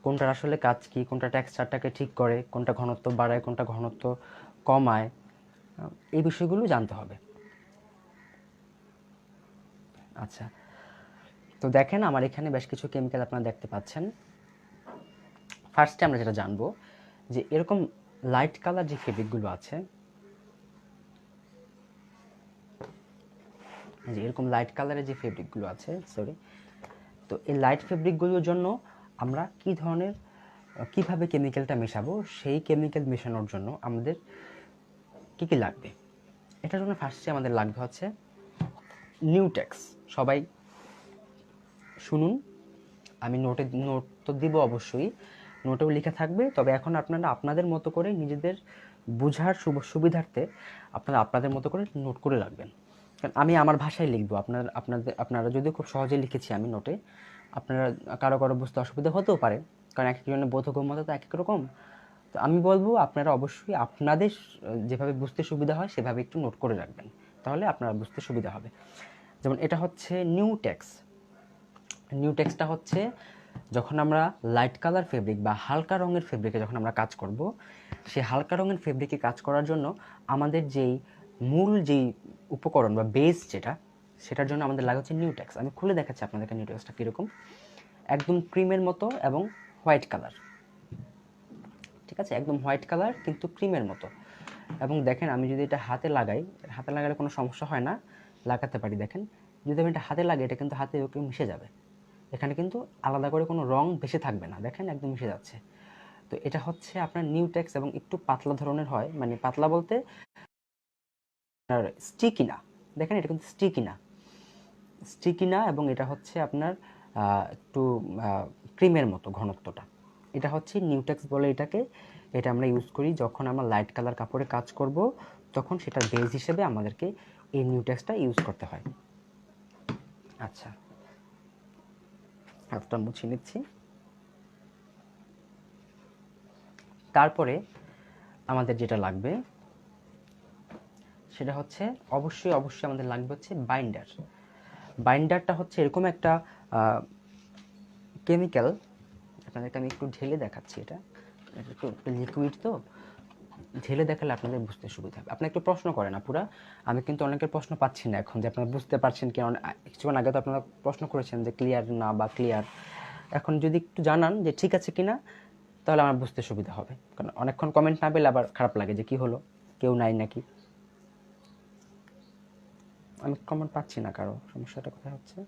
কোনটার আসলে কাজ কি, কোনটা টেক্সচারটাকে ঠিক করে, কোনটা ঘনত্ব বাড়ায়, কোনটা ঘনত্ব কমায়, এই বিষয়গুলো জানতে হবে। আচ্ছা, তো দেখেন আমার এখানে বেশ কিছু কেমিক্যাল আপনারা দেখতে পাচ্ছেন। ফার্স্টে আমরা যেটা জানবো যে এরকম লাইট কালার যে ফেব্রিকগুলো আছে, যে এরকম লাইট কালারের যে ফেব্রিকগুলো আছে, তো এই লাইট ফেব্রিকগুলোর জন্য আমরা কি ধরনের কিভাবে কেমিক্যালটা মেশাবো, সেই কেমিক্যাল মেশানোর জন্য আমাদের কি কি লাগবে। এটার জন্য ফার্স্টে আমাদের লাগবে হচ্ছে নিউটেক্স। সবাই শুনুন, আমি নোট তো দিব অবশ্যই, নোটেও লেখা থাকবে, তবে এখন আপনারা আপনাদের মতো করে নিজেদের বোঝার সুবিধার্থে আপনাদের মতো করে নোট করে রাখবেন। কারণ আমি আমার ভাষায় লিখবো, আপনারা যদিও খুব সহজে লিখেছি আমি নোটে, আপনারা কারো বুঝতে অসুবিধা হতেও পারে, কারণ এক একজনের বোধগম্যতা তো এক এক রকম। তো আমি বলবো আপনারা অবশ্যই আপনাদের যেভাবে বুঝতে সুবিধা হয় সেভাবে একটু নোট করে রাখবেন, তাহলে আপনারা বুঝতে সুবিধা হবে। যেমন এটা হচ্ছে নিউটেক্স। নিউটেক্সটা হচ্ছে যখন আমরা লাইট কালার ফেব্রিক বা হালকা রঙের ফেব্রিকে যখন আমরা কাজ করব, সেই হালকা রঙের ফেব্রিকে কাজ করার জন্য আমাদের মূল যেই উপকরণ বা বেস সেটার জন্য আমাদের লাগে হচ্ছে নিউটেক্স। আমি খুলে দেখাচ্ছি আপনাদেরকে নিউটেক্সটা কীরকম। একদম ক্রিমের মতো এবং হোয়াইট কালার, ঠিক আছে, একদম হোয়াইট কালার কিন্তু ক্রিমের মতো। এবং দেখেন আমি যদি এটা হাতে লাগালে কোনো সমস্যা হয় না, লাগাতে পারি। দেখেন যদি আমি এটা হাতে লাগাই, এটা কিন্তু হাতে ওকে মিশে যাবে, এখানে কিন্তু আলাদা করে কোনো রং ভেসে থাকবে না, দেখেন একদম মিশে যাচ্ছে। তো এটা হচ্ছে আপনার নিউটেক্স এবং একটু পাতলা ধরনের হয়, মানে পাতলা বলতে আপনার স্টিকি না, দেখেন এটা কিন্তু স্টিকি না এবং এটা হচ্ছে আপনার একটু ক্রিমের মতো ঘনত্বটা। এটা হচ্ছে নিউটেক্স বলে এটাকে। এটা আমরা ইউজ করি যখন আমরা লাইট কালার কাপড়ে কাজ করব, তখন সেটার বেস হিসেবে আমাদেরকে এই নিউটেক্সটা ইউজ করতে হয়। আচ্ছা, হাতটা মুছে নিচ্ছি। তারপরে আমাদের যেটা লাগবে সেটা হচ্ছে অবশ্যই আমাদের লাগবে হচ্ছে বাইন্ডার। বাইন্ডারটা হচ্ছে এরকম একটা কেমিক্যাল, আপনাদেরকে আমি একটু ঢেলে দেখাচ্ছি। এটা একটু লিকুইড, তো ঢেলে দেখালে আপনাদের বুঝতে সুবিধা হবে। আপনি একটু প্রশ্ন করেন আপুরা, আমি কিন্তু অনেকের প্রশ্ন পাচ্ছি না এখন, যে আপনারা বুঝতে পারছেন কি। কিছুক্ষণ আগে তো আপনারা প্রশ্ন করেছেন যে ক্লিয়ার না বা ক্লিয়ার। এখন যদি একটু জানান যে ঠিক আছে কিনা, তাহলে আমার বুঝতে সুবিধা হবে, কারণ অনেকক্ষণ কমেন্ট না পেলে আবার খারাপ লাগে যে কি হলো, কেউ নাই নাকি। আমি কমেন্ট পাচ্ছি না কারো, সমস্যাটা কোথায় হচ্ছে?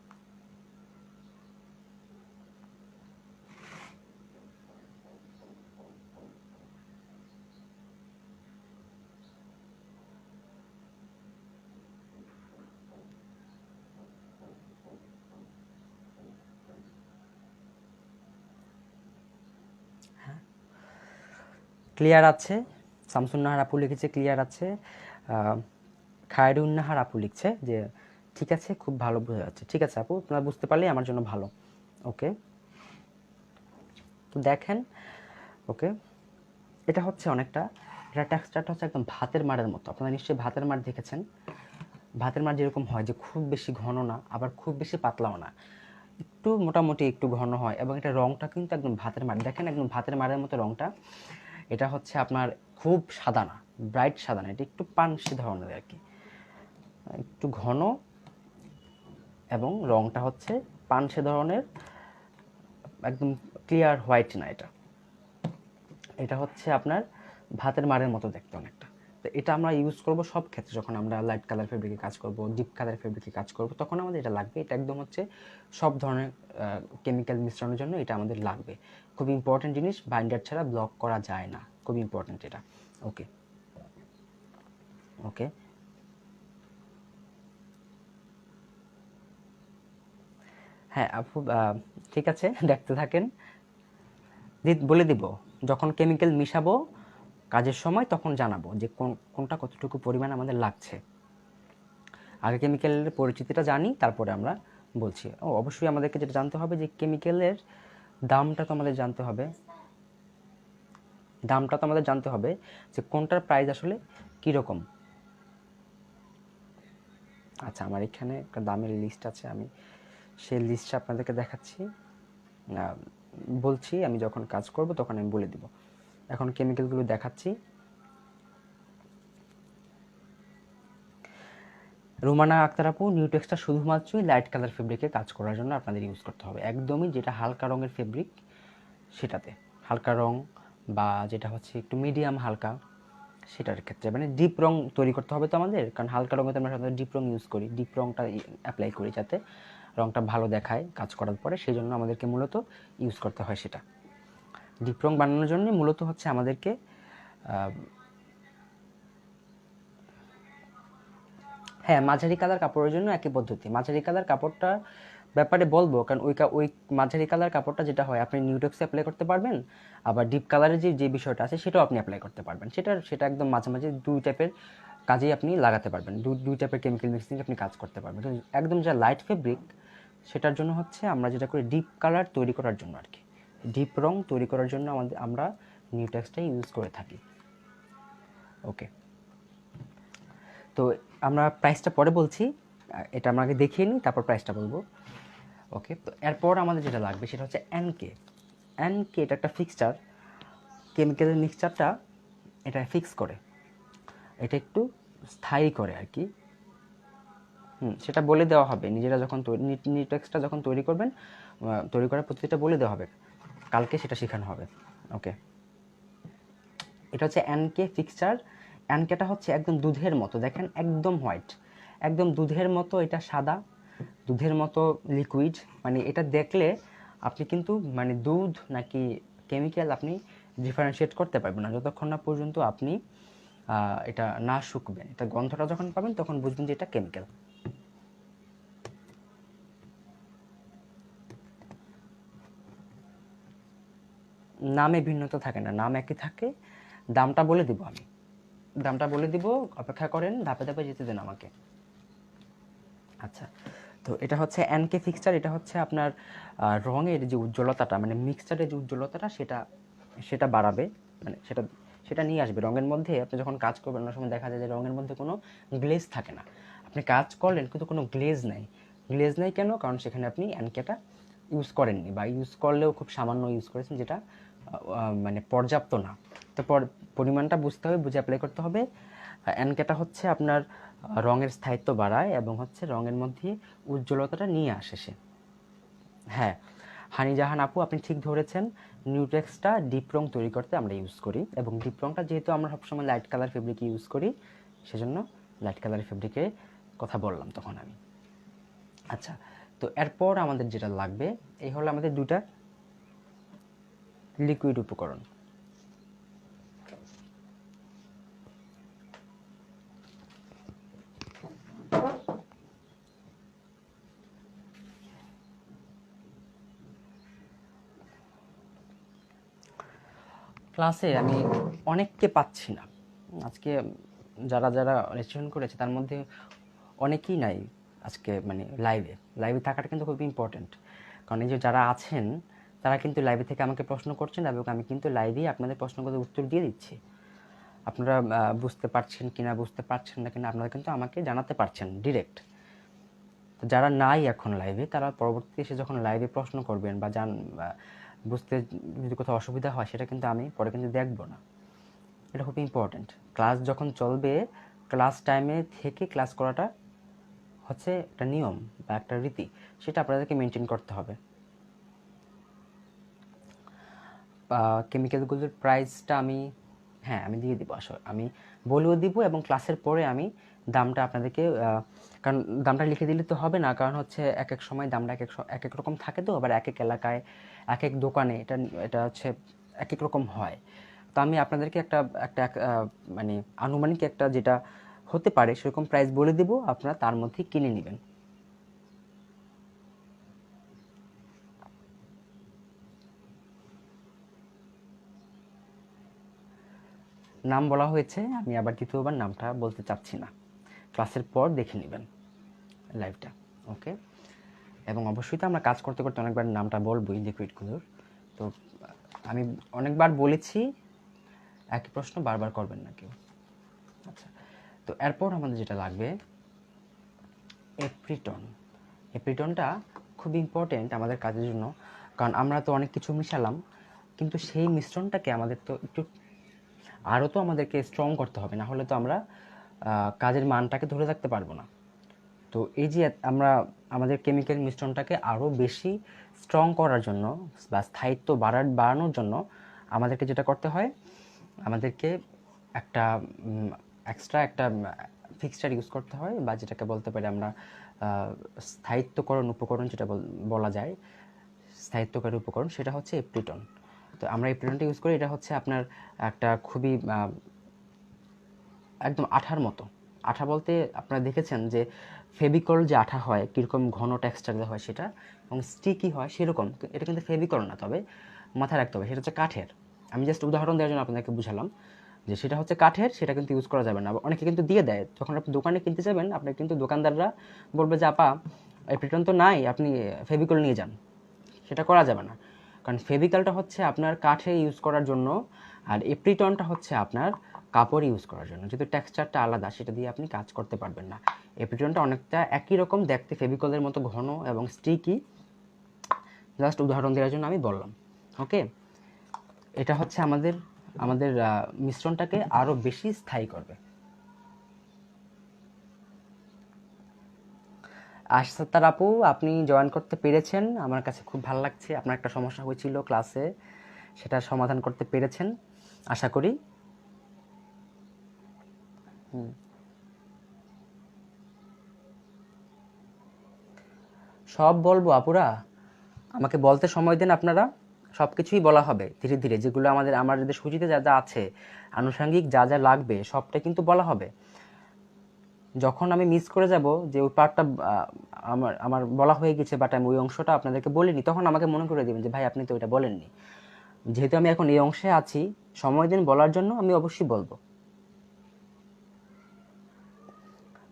ক্লিয়ার আছে, শামসুন্নাহার আপু লিখেছে ক্লিয়ার আছে। খায়রুন্নাহার আপু লিখছে যে ঠিক আছে, খুব ভালো বোঝা যাচ্ছে। ঠিক আছে আপু, আপনারা বুঝতে পারলেই আমার জন্য ভালো। ওকে, তো দেখেন, ওকে, এটা হচ্ছে অনেকটা, এটা টেক্সচারটা হচ্ছে একদম ভাতের মাড়ের মতো। আপনারা নিশ্চয়ই ভাতের মাড় দেখেছেন। ভাতের মাড় যেরকম হয়, যে খুব বেশি ঘন না আবার খুব বেশি পাতলাও না, একটু মোটামুটি একটু ঘন হয়, এবং এটা রংটা কিন্তু একদম ভাতের মাড়, দেখেন একদম ভাতের মাড়ের মতো রংটা। এটা হচ্ছে আপনার খুব সাদা না, ব্রাইট সাদা না, এটা একটু পানসি ধরনের আর কি, একটু ঘন, এবং রংটা হচ্ছে পানসে ধরনের, একদম ক্লিয়ার হোয়াইট না। এটা হচ্ছে আপনার ভাতের মাড়ের মতো দেখতে অনেকটা। তো এটা আমরা ইউজ করব সব ক্ষেত্রে, যখন আমরা লাইট কালার ফেব্রিকে কাজ করব, ডিপ কালার ফেব্রিকে কাজ করব, তখন আমাদের এটা লাগবে। এটা একদম হচ্ছে সব ধরনের কেমিক্যাল মিশ্রণের জন্য এটা আমাদের লাগবে। খুব ইম্পর্টেন্ট জিনিস, বাইন্ডার ছাড়া ব্লক করা যায় না, খুব ইম্পর্টেন্ট এটা। ওকে, ওকে, হ্যাঁ আপু, ঠিক আছে, দেখতে থাকেন, বলে দিব যখন কেমিক্যাল মিশাবো কাজের সময়, তখন জানাবো যে কোনটা কতটুকু পরিমাণ আমাদের লাগছে। আগে কেমিক্যালের পরিচিতিটা জানি, তারপরে আমরা বলছি। অবশ্যই আমাদেরকে যেটা জানতে হবে যে কেমিক্যালের দামটা তো আমাদের জানতে হবে, যে কোনটার প্রাইস আসলে কীরকম। আচ্ছা, আমার এখানে একটা দামের লিস্ট আছে, আমি সেই লিস্টটা আপনাদেরকে দেখাচ্ছি, বলছি। আমি যখন কাজ করব তখন আমি বলে দিব। এখন কেমিক্যালগুলো দেখাচ্ছি। রুমানা আক্তার আপু, নিউটেক্সটা শুধুমাত্রই লাইট কালার ফেব্রিকে কাজ করার জন্য আপনাদের ইউজ করতে হবে, একদমই যেটা হালকা রঙের ফেব্রিক সেটাতে, হালকা রং বা যেটা হচ্ছে একটু মিডিয়াম হালকা সেটার ক্ষেত্রে, মানে ডিপ রং তৈরি করতে হবে তো আমাদের, কারণ হালকা রঙে তো আমরা সাধারণত ডিপ রং ইউজ করি, ডিপ রংটা অ্যাপ্লাই করি যাতে রংটা ভালো দেখায় কাজ করার পরে, সেই জন্য আমাদেরকে মূলত ইউজ করতে হয় সেটা। ডিপ রং বানানোর জন্য মূলত হচ্ছে আমাদেরকে হ্যাঁ, মাঝারি কালার কাপড়ের জন্য একই পদ্ধতি। মাঝারি কালার কাপড়টা ব্যাপারে বলবো, কারণ ওই মাঝারি কালার কাপড়টা যেটা হয় আপনি নিউটেক্সে অ্যাপ্লাই করতে পারবেন, আবার ডিপ কালারের যে বিষয়টা আছে সেটাও আপনি অ্যাপ্লাই করতে পারবেন। সেটা একদম মাঝামাঝি দুই টাইপের কাজেই আপনি লাগাতে পারবেন, দুই টাইপের কেমিক্যাল মিক্সিং আপনি কাজ করতে পারবেন। তো একদম যা লাইট ফেব্রিক সেটার জন্য হচ্ছে আমরা যেটা করি ডিপ কালার তৈরি করার জন্য আর কি, ডিপ রং তৈরি করার জন্য আমরা নিউটেক্সটাই ইউজ করে থাকি। ওকে, তো আমরা প্রাইসটা পরে বলছি, এটা আমরা আগে দেখিয়ে নিই তারপর প্রাইসটা বলবো। ওকে, তো এরপর আমাদের যেটা লাগবে সেটা হচ্ছে এনকে। এটা একটা ফিক্সচার, কেমিক্যালের মিক্সচারটা এটা ফিক্স করে, এটা একটু স্থায়ী করে আর কি। সেটা বলে দেওয়া হবে নিজেরা যখন নিউটেক্সটা যখন তৈরি করবেন, তৈরি করার পদ্ধতিটা বলে দেওয়া হবে, কালকে সেটা শেখানো হবে। ওকে, এটা হচ্ছে এনকে ফিক্সচার। এনকেটা হচ্ছে একদম দুধের মতো, দেখেন একদম হোয়াইট, একদম দুধের মতো, এটা সাদা দুধের মতো লিকুইড, মানে এটা দেখলে আপনি কিন্তু মানে দুধ নাকি কেমিক্যাল আপনি ডিফারেন্সিয়েট করতে পারবেন না যতক্ষণ না পর্যন্ত আপনি এটা না শুকবেন। এটা গন্ধটা যখন পাবেন তখন বুঝবেন যে এটা কেমিক্যাল। নামে ভিন্নতা থাকে না, নাম একই থাকে। দামটা বলে দিব, আমি দামটা বলে দিব, অপেক্ষা করেন, ধাপে ধাপে যেতে দেন আমাকে। আচ্ছা, তো এটা হচ্ছে এনকে ফিক্সচার। এটা হচ্ছে আপনার রঙের যে উজ্জ্বলতাটা, মানে মিক্সচারের যে উজ্জ্বলতাটা সেটা বাড়াবে, মানে সেটা নিয়ে আসবে রঙের মধ্যে। আপনি যখন কাজ করবেন অনেক সময় দেখা যায় যে রঙের মধ্যে কোনো গ্লেজ থাকে না, আপনি কাজ করলেন কিন্তু কোনো গ্লেজ নাই। গ্লেজ নাই কেন? কারণ সেখানে আপনি এনকেটা ইউজ করেননি, বা ইউজ করলেও খুব সামান্য ইউজ করেছেন, যেটা মানে পর্যাপ্ত না। তো পরিমাণটা বুঝতে হবে, বুঝে অ্যাপ্লাই করতে হবে। এনকেটা হচ্ছে আপনার রঙের স্থায়িত্ব বাড়ায় এবং হচ্ছে রঙের মধ্যে উজ্জ্বলতাটা নিয়ে আসে সে। হ্যাঁ, হানিজাহান আপু আপনি ঠিক ধরেছেন, নিউটেক্সটা ডিপ রং তৈরি করতে আমরা ইউজ করি, এবং ডিপ রংটা যেহেতু আমরা সবসময় লাইট কালার ফেব্রিক ইউজ করি সেজন্য লাইট কালার ফেব্রিকে কথা বললাম তখন আমি। আচ্ছা, তো এরপর আমাদের যেটা লাগবে এই হলো আমাদের দুটা লিকুইড উপকরণ। ক্লাসে আমি অনেককে পাচ্ছি না আজকে, যারা রেজিস্ট্রেশন করেছে তার মধ্যে অনেকেই নাই আজকে, মানে লাইভে থাকাটা কিন্তু খুব ইম্পর্টেন্ট, কারণ এই যে যারা আছেন তারা কিন্তু লাইভে থেকে আমাকে প্রশ্ন করছেন এবং আমি কিন্তু লাইভেই আপনাদের প্রশ্নগুলোর উত্তর দিয়ে দিচ্ছি। আপনারা বুঝতে পারছেন কিনা, বুঝতে পারছেন না কিনা আপনারা কিন্তু আমাকে জানাতে পারছেন ডিরেক্ট। তো যারা নাই এখন লাইভে তারা পরবর্তীতে এসে যখন লাইভে প্রশ্ন করবেন বা বুঝতে যদি কোথাও অসুবিধা হয় সেটা কিন্তু আমি পরে কিন্তু দেখব না। এটা খুব ইম্পর্ট্যান্ট। ক্লাস যখন চলবে ক্লাস টাইমে থেকে ক্লাস করাটা হচ্ছে একটা নিয়ম বা একটা রীতি, সেটা আপনাদেরকে মেনটেন করতে হবে। কেমিক্যালগুলোর প্রাইসটা আমি আমি দিয়ে দিব, আসলে আমি বলেও দিব, এবং ক্লাসের পরে আমি দামটা আপনাদেরকে, কারণ দামটা লিখে দিলে তো হবে না, কারণ হচ্ছে এক এক সময় দামটা এক এক রকম থাকে, তো আবার এক এক এলাকায় এক এক দোকানে এটা হচ্ছে এক এক রকম হয়। তো আমি আপনাদেরকে একটা একটা মানে আনুমানিক একটা যেটা হতে পারে সেরকম প্রাইস বলে দিব, আপনারা তার মধ্যেই কিনে নেবেন। নাম বলা হয়েছে, আমি আবার দ্বিতীয়বার নামটা বলতে চাচ্ছি না, ক্লাসের পর দেখে নেবেন লাইভটা। ওকে, এবং অবশ্যই তো আমরা কাজ করতে করতে অনেকবার নামটা বলবোই লিকুইডগুলোর। তো আমি অনেকবার বলেছি, একই প্রশ্ন বারবার করবেন না কেউ। আচ্ছা, তো এরপর আমাদের যেটা লাগবে এপ্রিটন। এপ্রিটনটা খুব ইম্পর্টেন্ট আমাদের কাজের জন্য, কারণ আমরা তো অনেক কিছু মিশালাম, কিন্তু সেই মিশ্রণটাকে আমাদের তো একটু আরও তো আমাদেরকে স্ট্রং করতে হবে, না হলে তো আমরা কাজের মানটাকে ধরে রাখতে পারবো না। তো এই যে আমরা আমাদের কেমিক্যাল মিশ্রণটাকে আরও বেশি স্ট্রং করার জন্য বা স্থায়িত্ব বাড়ানোর জন্য আমাদেরকে যেটা করতে হয়, আমাদেরকে একটা এক্সট্রা একটা ফিক্সচার ইউজ করতে হয়, বা যেটাকে বলতে পারি আমরা স্থায়িত্বকরণ উপকরণ যেটা বলা যায়, স্থায়িত্বকারী উপকরণ, সেটা হচ্ছে এপ্রিটন। তো আমরা এপ্রিটনটা ইউজ করি। এটা হচ্ছে আপনার একটা খুবই একদম আঠার মতো। আঠা বলতে আপনারা দেখেছেন যে ফেভিকল যে আঠা হয় কীরকম ঘন টেক্সচার হয় সেটা, এবং স্টিকি হয় সেরকম। এটা কিন্তু ফেভিকল না, তবে মাথায় রাখতে হবে সেটা হচ্ছে কাঠের। আমি জাস্ট উদাহরণ দেওয়ার জন্য আপনাদেরকে বুঝালাম যে সেটা হচ্ছে কাঠের, সেটা কিন্তু ইউজ করা যাবে না। অনেকে কিন্তু দিয়ে দেয়, যখন আপনি দোকানে কিনতে যাবেন আপনি কিন্তু দোকানদাররা বলবে যে আপা এপ্রিটন তো নাই, আপনি ফেভিকল নিয়ে যান। সেটা করা যাবে না, কারণ ফেভিকলটা হচ্ছে আপনার কাঠে ইউজ করার জন্য, আর এপ্রিটনটা হচ্ছে আপনার কাপড় ইউজ করার জন্য। যেহেতু টেক্সচারটা আলাদা, সেটা দিয়ে আপনি কাজ করতে পারবেন না। এপ্রিটনটা অনেকটা একই রকম দেখতে, ফেভিকলের মতো ঘন এবং স্টিকি। জাস্ট উদাহরণ দেওয়ার জন্য আমি বললাম। ওকে, এটা হচ্ছে আমাদের আমাদের মিশ্রণটাকে আরও বেশি স্থায়ী করবে। আশাতার আপু, আপনি জয়েন করতে পেরেছেন, আমার কাছে খুব ভালো লাগছে। আপনার একটা সমস্যা হয়েছিল ক্লাসে, সেটা সমাধান করতে পেরেছেন আশা করি। সব বলবো আপুরা, আমাকে বলতে সময় দেন আপনারা, সব কিছুই বলা হবে ধীরে ধীরে। যেগুলো আমাদের সূচিতে যা যা আছে, আনুষঙ্গিক যা যা লাগবে সবটা কিন্তু বলা হবে। যখন আমি মিস করে যাব যে ওই পার্টটা আমার আমার বলা হয়ে গেছে, বাট আমি ওই অংশটা আপনাদেরকে বলিনি, তখন আমাকে মনে করে দেবেন যে ভাই আপনি তো ওইটা বলেননি। যেহেতু আমি এখন এই অংশে আছি, সময় দিন বলার জন্য, আমি অবশ্যই বলবো।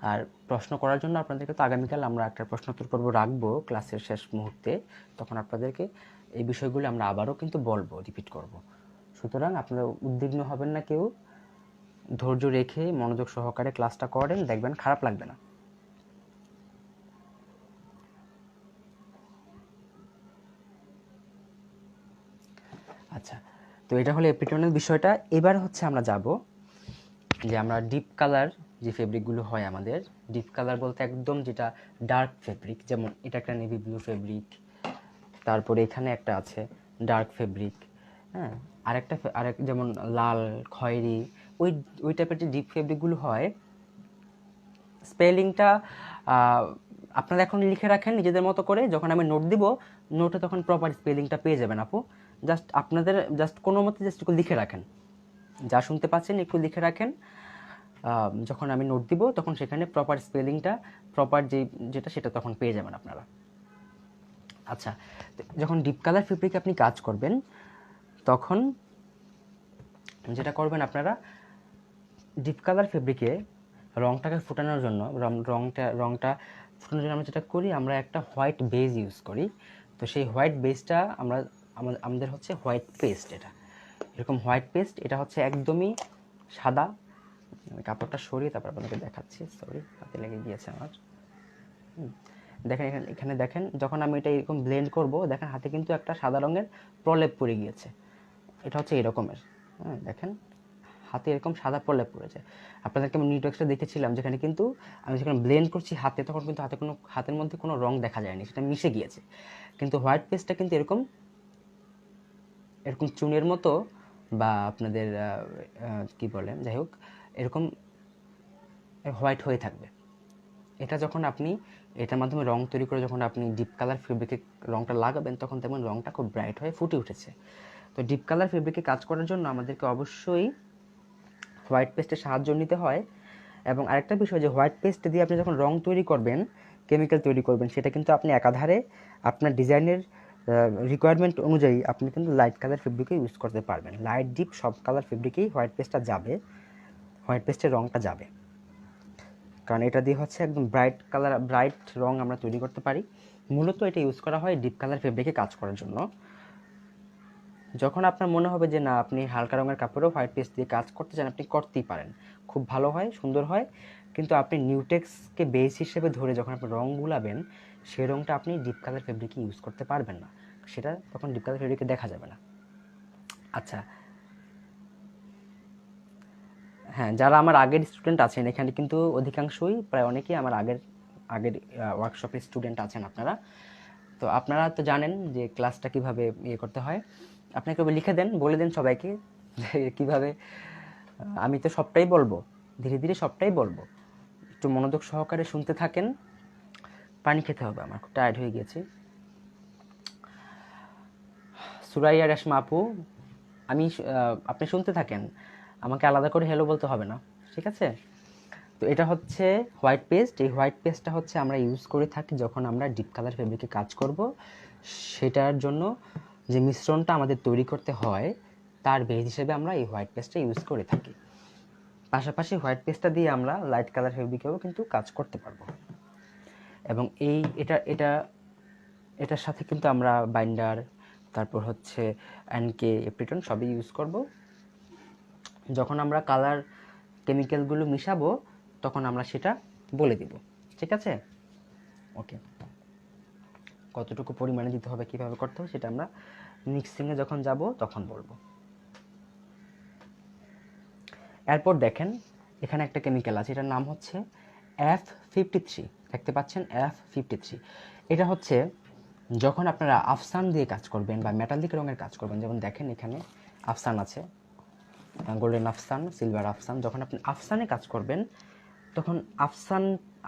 আর প্রশ্ন করার জন্য আপনাদেরকে তো আগামীকাল আমরা একটা প্রশ্নোত্তর পর্ব রাখবো ক্লাসের শেষ মুহূর্তে, তখন আপনাদেরকে এই বিষয়গুলো আমরা আবারও কিন্তু বলবো, রিপিট করব। সুতরাং আপনারা উদ্বিগ্ন হবেন না কেউ, ধৈর্য রেখে মনোযোগ সহকারে ক্লাসটা করেন, দেখবেন খারাপ লাগবে না। আচ্ছা, তো এটা হলো এপ্রিটনের বিষয়টা। এবার হচ্ছে আমরা যাব যে আমরা ডিপ কালার যে ফেব্রিকগুলো হয় আমাদের, ডিপ কালার বলতে একদম যেটা ডার্ক ফেব্রিক, যেমন এটা একটা নেভি ব্লু ফেব্রিক, তারপরে এখানে একটা আছে ডার্ক ফেব্রিক, হ্যাঁ, আরেক যেমন লাল খয়েরি, ওই ওই টাইপের যে ডিপ ফেব্রিকগুলো হয়, স্পেলিংটা আপনারা এখন লিখে রাখেন নিজেদের মতো করে। যখন আমি নোট দিব, নোটে তখন প্রপার স্পেলিংটা পেয়ে যাবেন আপু। জাস্ট আপনাদের কোনো মতে জাস্ট একটু লিখে রাখেন, যা শুনতে পাচ্ছেন একটু লিখে রাখেন। যখন আমি নোট দিব তখন সেখানে প্রপার স্পেলিংটা, প্রপার যেটা সেটা তখন পেয়ে যাবেন আপনারা। আচ্ছা, যখন ডিপ কালার ফেব্রিকে আপনি কাজ করবেন, তখন যেটা করবেন আপনারা, ডিপ কালার ফেব্রিকে রংটাকে ফোটানোর জন্য, রংটা ফোটানোর জন্য আমরা যেটা করি, আমরা একটা হোয়াইট বেজ ইউজ করি। তো সেই হোয়াইট বেজটা আমাদের হচ্ছে হোয়াইট পেস্ট। এটা এরকম হোয়াইট পেস্ট, এটা হচ্ছে একদমই সাদা। কাপড়টা সরিয়ে তারপর আপনাদেরকে দেখাচ্ছি, সরি হাতে লেগে গিয়েছে আমার। দেখেন এখানে দেখেন, যখন আমি এটা এরকম ব্লেন্ড করব, দেখেন হাতে কিন্তু একটা সাদা রঙের প্রলেপ পড়ে গিয়েছে। এটা হচ্ছে এরকমের, হ্যাঁ দেখেন হাতে এরকম সাদা প্রলেপ পড়েছে। আপনাদেরকে আমি নিউটেক্সটা দেখেছিলাম, যেখানে কিন্তু আমি যখন ব্লেন্ড করছি হাতে, তখন কিন্তু হাতের মধ্যে কোনো রং দেখা যায়নি, সেটা মিশে গিয়েছে। কিন্তু হোয়াইট পেস্টটা কিন্তু এরকম চুনের মতো, বা আপনাদের কি বলে, যাই হোক, এরকম হোয়াইট হয়ে থাকবে। এটা যখন আপনি এটার মাধ্যমে রং তৈরি করে যখন আপনি ডিপ কালার ফেব্রিকে রংটা লাগাবেন, তখন তেমন রংটা খুব ব্রাইট হয়ে ফুটে উঠেছে। তো ডিপ কালার ফেব্রিকে কাজ করার জন্য আমাদেরকে অবশ্যই হোয়াইট পেস্টের সাহায্য নিতে হয়। এবং আরেকটা বিষয়, যে হোয়াইট পেস্ট দিয়ে আপনি যখন রং তৈরি করবেন, কেমিক্যাল তৈরি করবেন, সেটা কিন্তু আপনি একাধারে আপনার ডিজাইনের রিকোয়ারমেন্ট অনুযায়ী আপনি কিন্তু লাইট কালার ফেব্রিকও ইউজ করতে পারবেন। লাইট ডিপ সব কালার ফেব্রিকেই হোয়াইট পেস্টটা যাবে, হোয়াইট পেস্টের রংটা যাবে, কারণ এটা দিয়ে হচ্ছে একদম ব্রাইট রং আমরা তৈরি করতে পারি। মূলত এটা ইউজ করা হয় ডিপ কালার ফেব্রিকে কাজ করার জন্য। যখন আপনার মনে হবে যে না, আপনি হালকা রঙের কাপড়েও হোয়াইট পেস্ট দিয়ে কাজ করতে চান, আপনি করতেই পারেন, খুব ভালো হয়, সুন্দর হয়। কিন্তু আপনি নিউটেক্সকে বেস হিসেবে ধরে যখন আপনি রং গুলাবেন, সেই রংটা আপনি ডিপ কালার ফেব্রিকে ইউজ করতে পারবেন না, সেটা তখন ডিপ কালার ফেব্রিকে দেখা যাবে না। আচ্ছা, হ্যাঁ, যারা আমার আগের স্টুডেন্ট আছেন এখানে কিন্তু অধিকাংশই, প্রায় অনেকেই আমার আগের আগের ওয়ার্কশপের স্টুডেন্ট আছেন আপনারা, তো আপনারা তো জানেন যে ক্লাসটা কিভাবে ইয়ে করতে হয়। আপনাকে লিখে দেন, বলে দেন সবাইকে যে কীভাবে। আমি তো সবটাই বলবো, ধীরে ধীরে সবটাই বলবো, একটু মনোযোগ সহকারে শুনতে থাকেন। পানি খেতে হবে, আমার খুব টায়ার্ড হয়ে গেছি। সুরাইয়া রেশমা আপু, আপনি শুনতে থাকেন, আমাকে আলাদা করে হ্যালো বলতে হবে না, ঠিক আছে? তো এটা হচ্ছে হোয়াইট পেস্ট। এই হোয়াইট পেস্টটা হচ্ছে আমরা ইউজ করে থাকি যখন আমরা ডিপ কালার ফেব্রিকে কাজ করব, সেটার জন্য যে মিশ্রণটা আমাদের তৈরি করতে হয় তার বেস হিসেবে আমরা এই হোয়াইট পেস্টটা ইউজ করে থাকি। পাশাপাশি হোয়াইট পেস্টটা দিয়ে আমরা লাইট কালার ফেব্রিকেও কিন্তু কাজ করতে পারবো। এবং এটার সাথে কিন্তু আমরা বাইন্ডার, তারপর হচ্ছে এনকে, এপ্রিটন সবই ইউজ করব। যখন আমরা কালার কেমিক্যালগুলো মিশাবো তখন আমরা সেটা বলে দিব, ঠিক আছে? ওকে, কতটুকু পরিমাণে দিতে হবে, কীভাবে করতে হবে সেটা আমরা মিক্সিংয়ে যখন যাব তখন বলবো। এরপর দেখেন এখানে একটা কেমিক্যাল আছে, এটার নাম হচ্ছে F53। দেখতে পাচ্ছেন F53। এটা হচ্ছে যখন আপনারা আফসান দিয়ে কাজ করবেন বা মেটালিক রঙের কাজ করবেন, যেমন দেখেন এখানে আফসান আছে, গোল্ডেন আফসান, সিলভার আফসান। যখন আপনি আফসানে কাজ করবেন তখন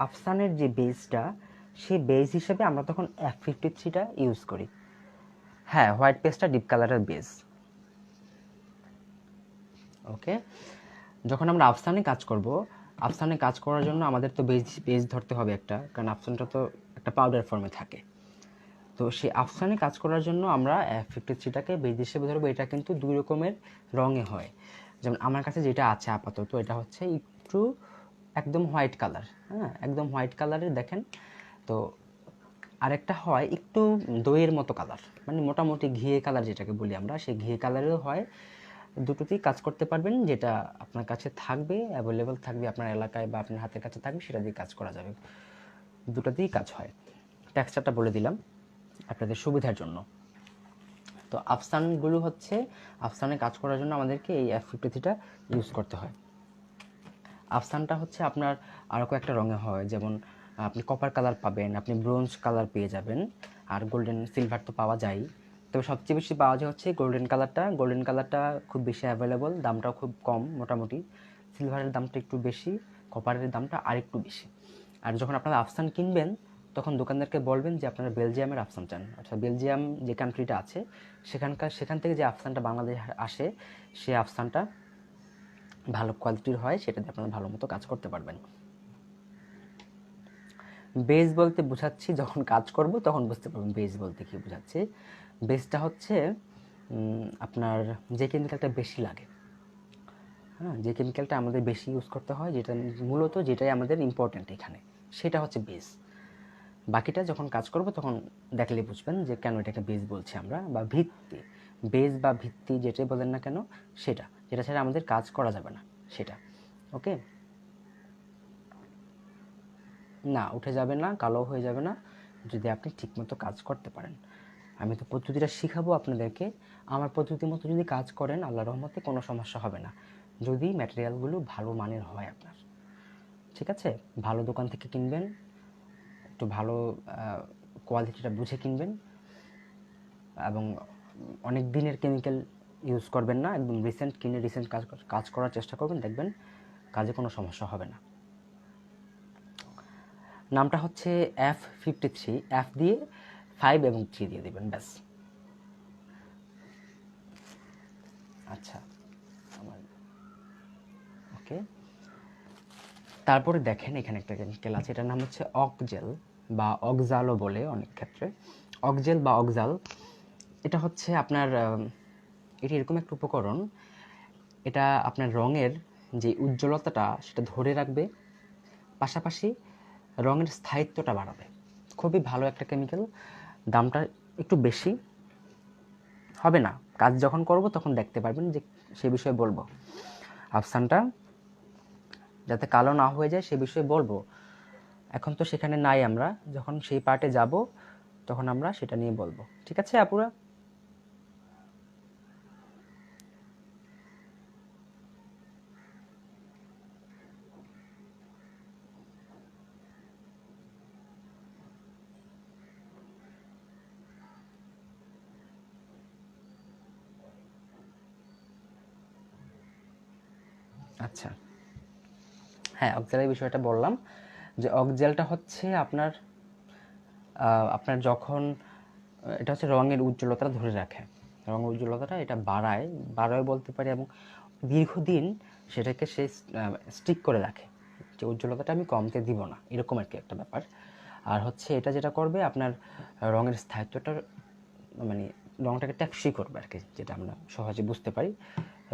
আফসানের যে বেসটা, সেই বেস হিসেবে আমরা তখন F53টা ইউজ করি। হ্যাঁ, হোয়াইট পেস্টটা ডিপ কালারের বেস। ওকে, যখন আমরা আফসানে কাজ করব, আফসানে কাজ করার জন্য আমাদের তো বেস ধরতে হবে একটা, কারণ আফসানটা তো একটা পাউডার ফর্মে থাকে। তো সেই আফসানে কাজ করার জন্য আমরা F53টাকে বেস হিসেবে ধরবো। এটা কিন্তু দুই রকমের রঙে হয়। যেমন আমার কাছে যেটা আছে আপাতত, এটা হচ্ছে একটু একদম হোয়াইট কালার, হ্যাঁ, একদম হোয়াইট কালারের দেখেন। তো আরেকটা হয় একটু দইয়ের মতো কালার, মানে মোটামুটি ঘিয়ে কালার যেটাকে বলি আমরা, সেই ঘিয়ে কালারেরও হয়। দুটোতেই কাজ করতে পারবেন, যেটা আপনার কাছে থাকবে, অ্যাভেলেবল থাকবে আপনার এলাকায় বা আপনার হাতের কাছে থাকবে, সেটা দিয়ে কাজ করা যাবে। দুটোতেই কাজ হয়। টেক্সচারটা বলে দিলাম আপনাদের সুবিধার জন্য। তো আফসানগুলো হচ্ছে, আফসানে কাজ করার জন্য আমাদেরকে এই F53টা ইউজ করতে হয়। আফসানটা হচ্ছে আপনার আরও কয়েকটা রঙে হয়, যেমন আপনি কপার কালার পাবেন, আপনি ব্রোঞ্জ কালার পেয়ে যাবেন, আর গোল্ডেন সিলভার তো পাওয়া যায়। তবে সবচেয়ে বেশি পাওয়া যায় হচ্ছে গোল্ডেন কালারটা। গোল্ডেন কালারটা খুব বেশি অ্যাভেলেবল, দামটাও খুব কম মোটামুটি। সিলভারের দামটা একটু বেশি, কপারের দামটা আরেকটু বেশি। আর যখন আপনারা আফসান কিনবেন তখন দোকানদারকে বলবেন যে আপনারা বেলজিয়ামের আফসান চান, অর্থাৎ বেলজিয়াম যে কান্ট্রিটা আছে সেখান থেকে যে আফসানটা বাংলাদেশ আসে, সেই আফসানটা ভালো কোয়ালিটির হয়, সেটা দিয়ে আপনারা ভালো মতো কাজ করতে পারবেন। বেস বলতে বোঝাচ্ছি, যখন কাজ করব তখন বুঝতে পারবেন বেস বলতে কী বোঝাচ্ছি। বেসটা হচ্ছে আপনার যে কেমিক্যালটা বেশি লাগে, হ্যাঁ, যে কেমিক্যালটা আমাদের বেশি ইউজ করতে হয়, যেটা মূলত যেটাই আমাদের ইম্পর্ট্যান্ট এখানে, সেটা হচ্ছে বেস। বাকিটা যখন কাজ করব তখন দেখলে বুঝবেন যে কেন এটাকে বেস বলছি আমরা, বা ভিত্তি। বেস বা ভিত্তি যেটাই বলেন না কেন, সেটা যেটা ছাড়া আমাদের কাজ করা যাবে না, সেটা। ওকে, না উঠে যাবে না, কালো হয়ে যাবে না, যদি আপনি ঠিকমতো কাজ করতে পারেন। আমি তো পদ্ধতিটা শিখাবো আপনাদেরকে, আমার পদ্ধতি মতো যদি কাজ করেন আল্লাহর রহমতে কোনো সমস্যা হবে না, যদি ম্যাটেরিয়ালগুলো ভালো মানের হয় আপনার, ঠিক আছে? ভালো দোকান থেকে কিনবেন, একটু ভালো কোয়ালিটিটা বুঝে কিনবেন, এবং অনেক দিনের কেমিক্যাল ইউজ করবেন না, একদম রিসেন্ট কিনে রিসেন্ট কাজ করার চেষ্টা করবেন, দেখবেন কাজে কোনো সমস্যা হবে না। নামটা হচ্ছে F53, F দিয়ে 5 এবং 3 দিয়ে দেবেন, ব্যাস। আচ্ছা, আমার ওকে। তারপরে দেখেন এখানে একটা কেমিক্যাল আছে, এটার নাম হচ্ছে অকজেল বা অক্সালও বলে অনেক ক্ষেত্রে। অকজেল বা অক্সাল, এটা হচ্ছে আপনার এটি এরকম একটা উপকরণ, এটা আপনার রঙের যে উজ্জ্বলতাটা সেটা ধরে রাখবে, পাশাপাশি রঙের স্থায়িত্বটা বাড়াবে। খুবই ভালো একটা কেমিক্যাল, দামটা একটু বেশি হবে না, কাজ যখন করব তখন দেখতে পারবেন, যে সে বিষয়ে বলবো। আফসানটা যাতে কালো না হয়ে যায় সে বিষয়ে বলবো, এখন তো সেখানে নাই, আমরা যখন সেই পার্টে যাব তখন আমরা সেটা নিয়ে বলবো, ঠিক আছে আপুরা? আচ্ছা, হ্যাঁ, অক্সিলারি বিষয়টা বললাম যে অক্সেলটা হচ্ছে আপনার আপনার যখন এটা হচ্ছে রঙের উজ্জ্বলতা ধরে রাখে, রঙের উজ্জ্বলতাটা এটা বাড়ায় বলতে পারি, এবং দীর্ঘদিন সেটাকে সে স্টিক করে রাখে, যে উজ্জ্বলতাটা আমি কমতে দিব না, এরকম আর কি একটা ব্যাপার। আর হচ্ছে এটা যেটা করবে আপনার রঙের স্থায়িত্বটা, মানে রঙটাকে ট্যাকসই করবে আর কি, যেটা আমরা সহজে বুঝতে পারি,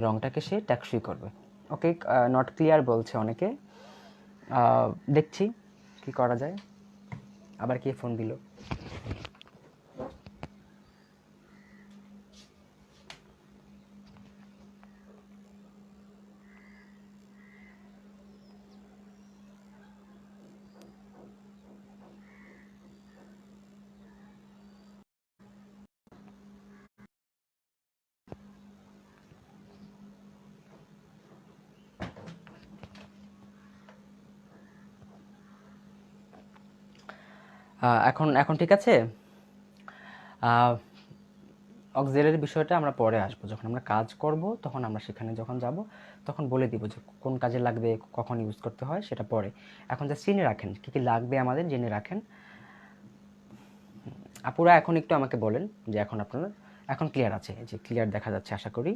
রঙটাকে সে ট্যাকসই করবে। ওকে, নট ক্লিয়ার বলছে অনেকে, দেখছি কি করা যায়। আবার কে ফোন দিল? এখন এখন ঠিক আছে। অক্সিলারি বিষয়টা আমরা পরে আসবো, যখন আমরা কাজ করব তখন আমরা সেখানে যখন যাব তখন বলে দিব যে কোন কাজে লাগবে, কখন ইউজ করতে হয়, সেটা পরে। এখন জাস্ট জেনে রাখেন কী কী লাগবে আমাদের, জেনে রাখেন। আপুরা এখন একটু আমাকে বলেন যে এখন আপনার এখন ক্লিয়ার আছে, যে ক্লিয়ার দেখা যাচ্ছে আশা করি।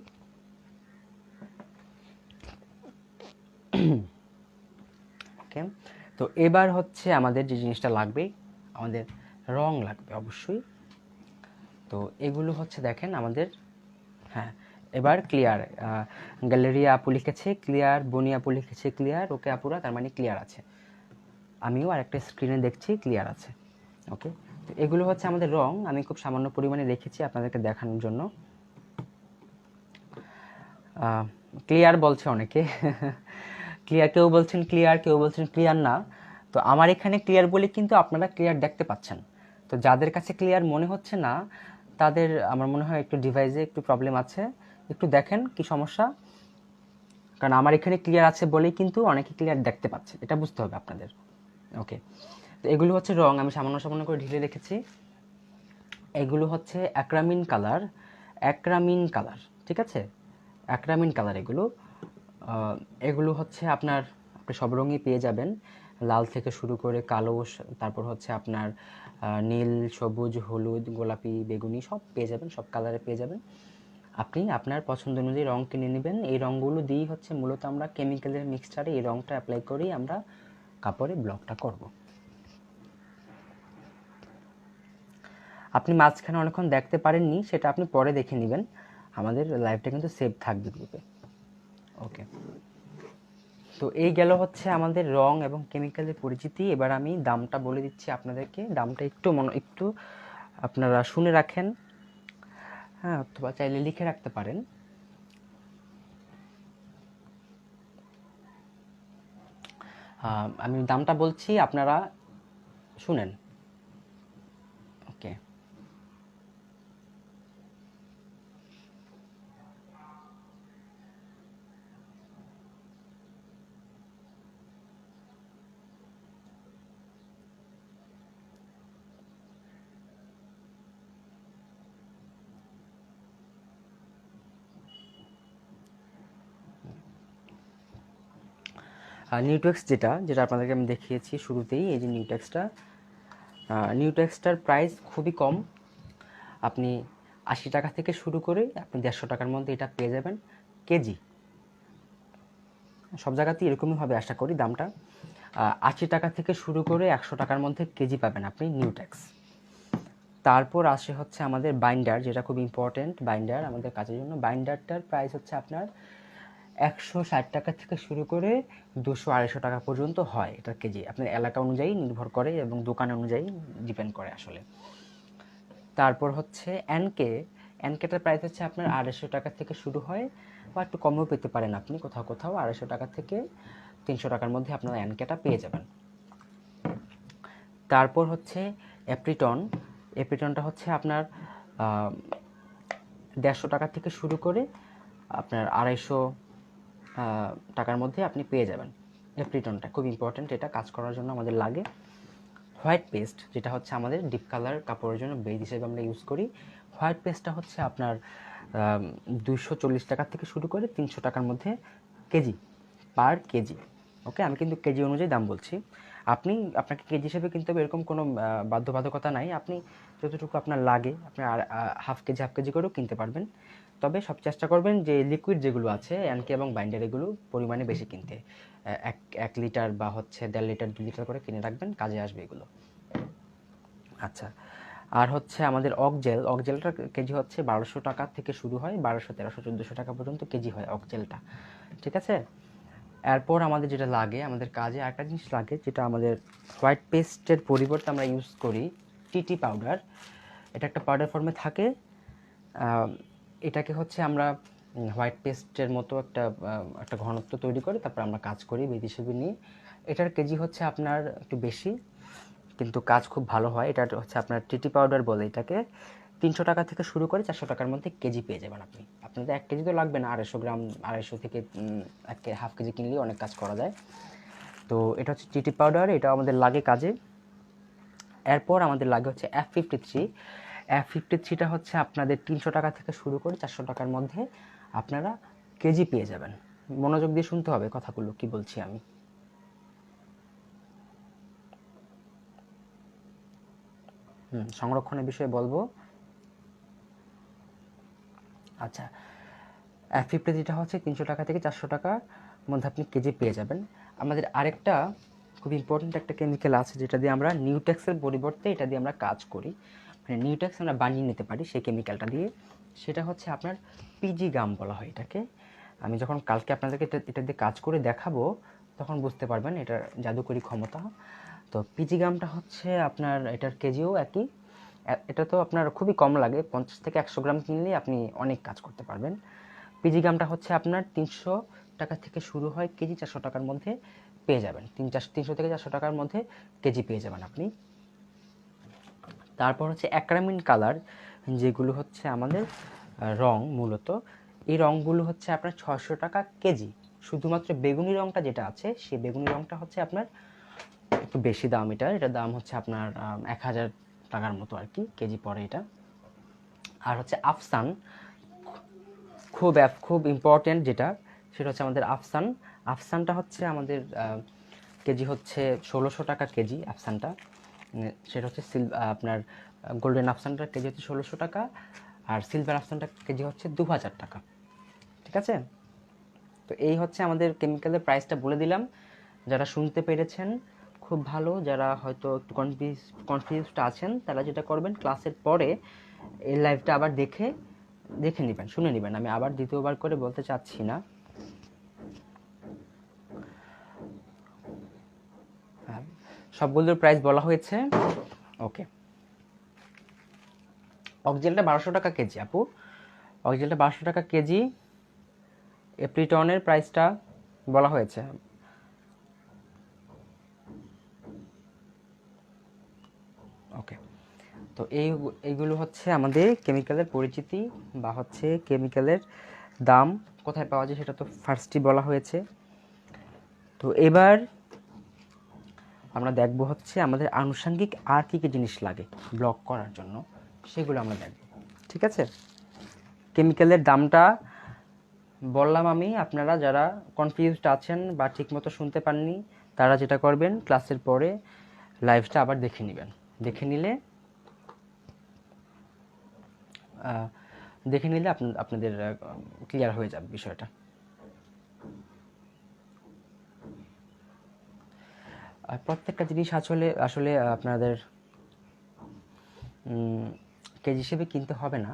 ওকে, তো এবার হচ্ছে আমাদের যে জিনিসটা লাগবে, আমাদের রং লাগবে অবশ্যই। তো এগুলো হচ্ছে দেখেন আমাদের, হ্যাঁ এবার ক্লিয়ার। গ্যালেরিয়া আপু লিখেছে ক্লিয়ার, বনি আপু লিখেছে ক্লিয়ার। ওকে আপুরা, তার মানে ক্লিয়ার আছে। আমিও আরেকটা স্ক্রিনে দেখছি ক্লিয়ার আছে। ওকে, তো এগুলো হচ্ছে আমাদের রং, আমি খুব সামান্য পরিমাণে রেখেছি আপনাদেরকে দেখানোর জন্য। ক্লিয়ার বলছে অনেকে ক্লিয়ার, কেউ বলছেন ক্লিয়ার, কেউ বলছেন ক্লিয়ার না। তো আমার এখানে ক্লিয়ার বলে কিন্তু আপনারা ক্লিয়ার দেখতে পাচ্ছেন। তো যাদের কাছে ক্লিয়ার মনে হচ্ছে না, তাদের আমার মনে হয় একটু ডিভাইসে একটু প্রবলেম আছে, একটু দেখেন কি সমস্যা। কারণ আমার এখানে ক্লিয়ার আছে বলেই কিন্তু অনেকে ক্লিয়ার দেখতে পাচ্ছে, এটা বুঝতে হবে আপনাদের। ওকে, তো এগুলো হচ্ছে রং, আমি সামান্য সামান্য করে ঢেলে রেখেছি। এগুলো হচ্ছে অ্যাক্রামিন কালার, অ্যাক্রামিন কালার, ঠিক আছে, অ্যাক্রামিন কালার এগুলো। এগুলো হচ্ছে আপনার, আপনি সব রঙই পেয়ে যাবেন, লাল থেকে শুরু করে কালো, তারপর হচ্ছে আপনার নীল, সবুজ, হলুদ, গোলাপি, বেগুনি সব পেয়ে যাবেন, সব কালারে পেয়ে যাবেন। আপনি আপনার পছন্দ অনুযায়ী রং কিনে নেবেন। এই রঙগুলো দিয়েই হচ্ছে মূলত আমরা কেমিক্যালের মিক্সচারে এই রঙটা অ্যাপ্লাই করেই আমরা কাপড়ে ব্লকটা করব। আপনি মাঝখানে অনেকক্ষণ দেখতে পারেননি, সেটা আপনি পরে দেখে নেবেন, আমাদের লাইভটা কিন্তু সেভ থাকবে গ্রুপে। ওকে, তো এই গেল হচ্ছে আমাদের রং এবং কেমিক্যালের পরিচিতি। এবার আমি দামটা বলে দিচ্ছি আপনাদেরকে, দামটা একটু আপনারা শুনে রাখেন, হ্যাঁ, অথবা চাইলে লিখে রাখতে পারেন। আমি দামটা বলছি, আপনারা শুনেন। ওকে, নিউটেক্স যেটা যেটা আপনাদেরকে আমি দেখিয়েছি শুরুতেই, এই যে নিউটেক্সটা, নিউটেক্সটার প্রাইস খুবই কম। আপনি 80 টাকা থেকে শুরু করে আপনি 150 টাকার মধ্যে এটা পেয়ে যাবেন কেজি। সব জায়গাতেই এরকমই হবে আশা করি দামটা। 80 টাকা থেকে শুরু করে 100 টাকার মধ্যে কেজি পাবেন আপনি নিউটেক্স। তারপর আসে হচ্ছে আমাদের বাইন্ডার, যেটা খুব ইম্পর্টেন্ট, বাইন্ডার আমাদের কাজের জন্য। বাইন্ডারটার প্রাইস হচ্ছে আপনার 160 টাকা থেকে শুরু করে 200-250 টাকা পর্যন্ত হয় এটা কেজি, আপনার এলাকা অনুযায়ী নির্ভর করে এবং দোকান অনুযায়ী ডিপেন্ড করে আসলে। তারপর হচ্ছে এনকে, এনকেটার প্রাইস হচ্ছে আপনার 250 টাকা থেকে শুরু হয়, বা একটু কমেও পেতে পারেন আপনি, কোথাও কোথাও 250 টাকা থেকে 300 টাকার মধ্যে আপনারা এনকেটা পেয়ে যাবেন। তারপর হচ্ছে এপ্রিটন, এপ্রিটনটা হচ্ছে আপনার 150 টাকা থেকে শুরু করে আপনার 250 টাকার মধ্যে আপনি পেয়ে যাবেন। এপ্রিটনটা খুব ইম্পর্ট্যান্ট, এটা কাজ করার জন্য আমাদের লাগে। হোয়াইট পেস্ট, যেটা হচ্ছে আমাদের ডিপ কালার কাপড়ের জন্য বেজ হিসেবে আমরা ইউজ করি। হোয়াইট পেস্টটা হচ্ছে আপনার 240 টাকা থেকে শুরু করে 300 টাকার মধ্যে কেজি পার কেজি। ওকে, আমি কিন্তু কেজি অনুযায়ী দাম বলছি। আপনাকে কেজি হিসেবে কিনতে হবে এরকম কোনো বাধ্যবাধকতা নাই। আপনি যতটুকু আপনার লাগে আপনি হাফ কেজি করেও কিনতে পারবেন। তবে সব চেষ্টা করবেন যে লিকুইড যেগুলো আছে অ্যানকি এবং বাইন্ডার এগুলো পরিমাণে বেশি কিনতে। 1 লিটার বা হচ্ছে 1.5 লিটার 2 লিটার করে কিনে রাখবেন, কাজে আসবে এগুলো। আচ্ছা, আর হচ্ছে আমাদের অকজেলটার কেজি হচ্ছে 1200 টাকা থেকে শুরু হয়, 1200, 1300, 1400 টাকা পর্যন্ত কেজি হয় অকজেলটা। ঠিক আছে। এরপর আমাদের যেটা লাগে, আমাদের কাজে আরেকটা জিনিস লাগে যেটা আমাদের হোয়াইট পেস্টের পরিবর্তে আমরা ইউজ করি টিটি পাউডার। এটা একটা পাউডার ফর্মে থাকে। এটাকে হচ্ছে আমরা হোয়াইট পেস্টের মতো একটা ঘনত্ব তৈরি করে তারপর আমরা কাজ করি বিদেশি নিয়ে। এটার কেজি হচ্ছে আপনার একটু বেশি, কিন্তু কাজ খুব ভালো হয়। এটা হচ্ছে আপনার টিটি পাউডার বলে এটাকে। 300 টাকা থেকে শুরু করে 400 টাকার মধ্যে কেজি পেয়ে যাবেন আপনি। আপনাদের 1 কেজি তো লাগবে না, 250 গ্রাম, 250 থেকে হাফ কেজি কিনলেই অনেক কাজ করা যায়। তো এটা হচ্ছে টিটি পাউডার, এটা আমাদের লাগে কাজে। এরপর আমাদের লাগে হচ্ছে F53। F53টা হচ্ছে আপনাদের 300 টাকা থেকে শুরু করে 400 টাকার মধ্যে আপনারা কেজি পেয়ে যাবেন। মনোযোগ দিয়ে শুনতে হবে কথাগুলো কি বলছি আমি। সংরক্ষণের বিষয়ে বলবো। আচ্ছা, F53 হচ্ছে 300 টাকা থেকে 400 টাকার মধ্যে আপনি কেজি পেয়ে যাবেন। আমাদের আরেকটা খুব ইম্পর্টেন্ট একটা কেমিক্যাল আছে যেটা দিয়ে আমরা নিউটেক্সের পরিবর্তে এটা দিয়ে আমরা কাজ করি, মানে নিউটেক্স আমরা বানিয়ে নিতে পারি সেই কেমিক্যালটা দিয়ে। সেটা হচ্ছে আপনার পিজি গাম বলা হয় এটাকে। আমি যখন কালকে আপনাদেরকে এটা দিয়ে কাজ করে দেখাবো তখন বুঝতে পারবেন এটার জাদুকরী ক্ষমতা। তো পিজি গামটা হচ্ছে আপনার, এটার কেজিও একই। এটা তো আপনার খুবই কম লাগে, 50 থেকে 100 গ্রাম কিনলেই আপনি অনেক কাজ করতে পারবেন। পিজি গামটা হচ্ছে আপনার 300 টাকা থেকে শুরু হয়, কেজি 400 টাকার মধ্যে পেয়ে যাবেন। 300 থেকে 400 টাকার মধ্যে কেজি পেয়ে যাবেন আপনি। তারপর হচ্ছে অ্যাক্রামিন কালার, যেগুলো হচ্ছে আমাদের রং। মূলত এই রঙগুলো হচ্ছে আপনার 600 টাকা কেজি। শুধুমাত্র বেগুনি রঙটা যেটা আছে সেই বেগুনি রঙটা হচ্ছে আপনার একটু বেশি দাম। এটার দাম হচ্ছে আপনার 1000 টাকার মতো আর কি কেজি পড়ে এটা। আর হচ্ছে আফসান, খুব ইম্পর্টেন্ট যেটা, সেটা হচ্ছে আমাদের আফসানটা হচ্ছে আমাদের কেজি হচ্ছে 1600 টাকা কেজি আফসানটা। সেটা হচ্ছে আপনার গোল্ডেন আফসানটার কেজি হচ্ছে 1600 টাকা, আর সিলভার আফসানটার কেজি হচ্ছে 2000 টাকা। ঠিক আছে। তো এই হচ্ছে আমাদের কেমিক্যালের প্রাইসটা বলে দিলাম। যারা শুনতে পেরেছেন খুব ভালো, যারা হয়তো একটু কনফিউজড আছেন তারা যেটা করবেন, ক্লাসের পরে এই লাইভটা আবার দেখে নেবেন, শুনে নেবেন। আমি আবার দ্বিতীয়বার করে বলতে চাচ্ছি না। হ্যাঁ, সবগুলোর প্রাইস বলা হয়েছে। ওকে, অক্সিজেনটা 1200 টাকা কেজি আপু, অক্সিজেনটা 1200 টাকা কেজি। এপ্রিটনের প্রাইসটা বলা হয়েছে। ওকে, তো এইগুলো হচ্ছে আমাদের কেমিক্যালের পরিচিতি বা হচ্ছে কেমিক্যালের দাম কোথায় পাওয়া যায় সেটা তো ফার্স্টই বলা হয়েছে। তো এবার আমরা দেখব হচ্ছে আমাদের আনুষঙ্গিক আর কী কী জিনিস লাগে ব্লক করার জন্য, সেগুলো আমরা দেখব। ঠিক আছে। কেমিক্যালের দামটা বললাম আমি। আপনারা যারা কনফিউজড আছেন বা ঠিকমতো শুনতে পাননি তারা যেটা করবেন, ক্লাসের পরে লাইভটা আবার দেখে নেবেন। দেখে নিলে আপনাদের ক্লিয়ার হয়ে যাবে বিষয়টা। আর প্রত্যেকটা জিনিস আসলে আপনাদের কেজি হিসেবে কিনতে হবে না,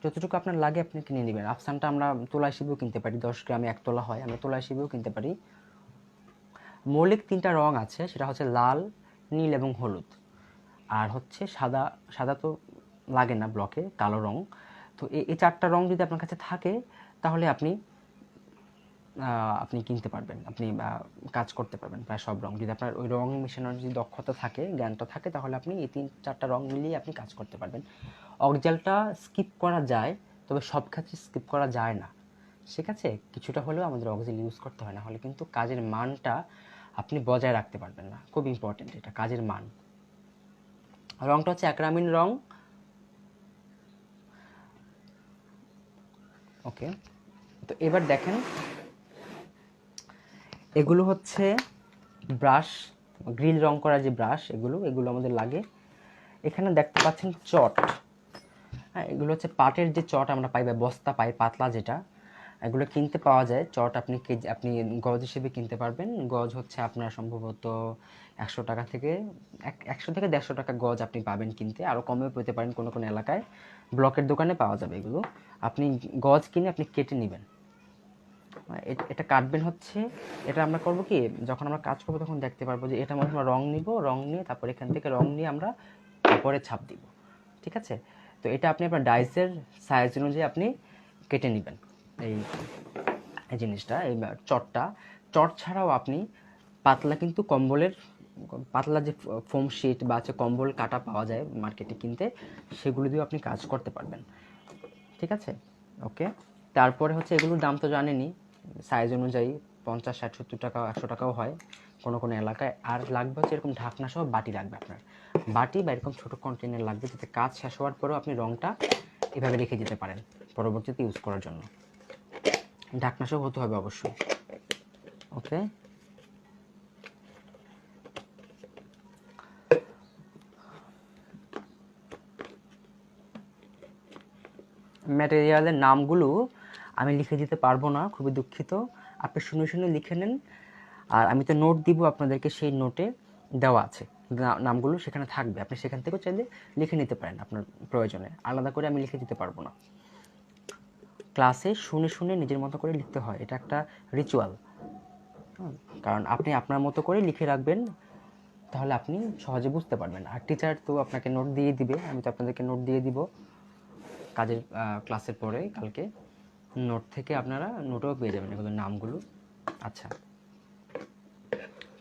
যতটুকু আপনার লাগে আপনি কিনে নেবেন। আফসানটা আমরা তোলা হিসেবেও কিনতে পারি, 10 গ্রামে 1 তোলা হয়, আমরা তোলা হিসেবেও কিনতে পারি। মৌলিক 3টা রং আছে, সেটা হচ্ছে লাল, নীল এবং হলুদ। আর হচ্ছে সাদা। সাদা তো লাগে না ব্লকে, কালো রং। তো এই 4টা রং যদি আপনার কাছে থাকে তাহলে আপনি কিনতে পারবেন, আপনি কাজ করতে পারবেন প্রায় সব রং। যদি আপনার ওই রং মেশানোর যদি দক্ষতা থাকে, জ্ঞানটা থাকে, তাহলে আপনি এই 3-4টা রং মিলিয়ে আপনি কাজ করতে পারবেন। অক্সিজেনটা স্কিপ করা যায়, তবে সব ক্ষেত্রে স্কিপ করা যায় না। ঠিক আছে, কিছুটা হলেও আমাদের অক্সিজেন ইউজ করতে হয়, না হলে কিন্তু কাজের মানটা আপনি বজায় রাখতে পারবেন না। খুব ইম্পর্টেন্ট এটা, কাজের মান। রংটা হচ্ছে অ্যাক্রামিন রং। ওকে, তো এবার দেখেন এগুলো হচ্ছে ব্রাশ, গ্রিল রং করার যে ব্রাশ, এগুলো আমাদের লাগে। এখানে দেখতে পাচ্ছেন চট, হ্যাঁ, এগুলো হচ্ছে পাটের যে চট আমরা পাই বা বস্তা পাই পাতলা যেটা, এগুলো কিনতে পাওয়া যায়। চট আপনি কেজি, আপনি গজ হিসেবে কিনতে পারবেন। গজ হচ্ছে আপনার সম্ভবত 100 টাকা থেকে 100 থেকে 150 টাকা গজ আপনি পাবেন কিনতে, আরও কমেও পেতে পারেন কোনো কোনো এলাকায়। ব্লকের দোকানে পাওয়া যাবে এগুলো। আপনি গজ কিনে আপনি কেটে নেবেন। এটা কাটবেন হচ্ছে, এটা আমরা করব কি, যখন আমরা কাজ করবো তখন দেখতে পারবো যে এটার মধ্যে আমরা রং নিব, রং নিয়ে তারপর এখান থেকে রং নিয়ে আমরা উপরে ছাপ দিব। ঠিক আছে? তো এটা আপনি আপনার ডাইসের সাইজ অনুযায়ী আপনি কেটে নেবেন এই এই জিনিসটা, এই চটটা। চট ছাড়াও আপনি পাতলা কিন্তু কম্বলের, পাতলা যে ফোম শিট বা হচ্ছে কম্বল কাটা পাওয়া যায় মার্কেটে কিনতে, সেগুলো দিয়েও আপনি কাজ করতে পারবেন। ঠিক আছে? ওকে। তারপরে হচ্ছে এগুলোর দাম তো জানেনই, সাইজ অনুযায়ী 50, 60, 70 টাকা, 100 টাকাও হয় কোনো কোনো এলাকায়। আর লাগবে হচ্ছে এরকম ঢাকনা সহ বাটি লাগবে আপনার, বাটি বা এরকম ছোটো কন্টেনার লাগবে, যাতে কাজ শেষ হওয়ার পরেও আপনি রঙটা এভাবে রেখে দিতে পারেন পরবর্তীতে ইউজ করার জন্য। ঢাকনা সহ হতে হবে অবশ্যই। ওকে। ম্যাটেরিয়ালের নামগুলো আমি লিখে দিতে পারবো না, খুবই দুঃখিত। আপনি শুনে শুনে লিখে নেন, আর আমি তো নোট দিব আপনাদেরকে, সেই নোটে দেওয়া আছে নামগুলো, সেখানে থাকবে, আপনি সেখান থেকেও চাইলে লিখে নিতে পারেন আপনার প্রয়োজনে। আলাদা করে আমি লিখে দিতে পারবো না। ক্লাসে শুনে শুনে নিজের মতো করে লিখতে হয়, এটা একটা রিচুয়াল। কারণ আপনি আপনার মতো করে লিখে রাখবেন, তাহলে আপনি সহজে বুঝতে পারবেন। আর টিচার তো আপনাকে নোট দিয়ে দিবে, আমি তো আপনাদেরকে নোট দিয়ে দিব কাজের ক্লাসের পরে কালকে। নোট থেকে আপনারা নোটও পেয়ে যাবেন এগুলোর নামগুলো। আচ্ছা,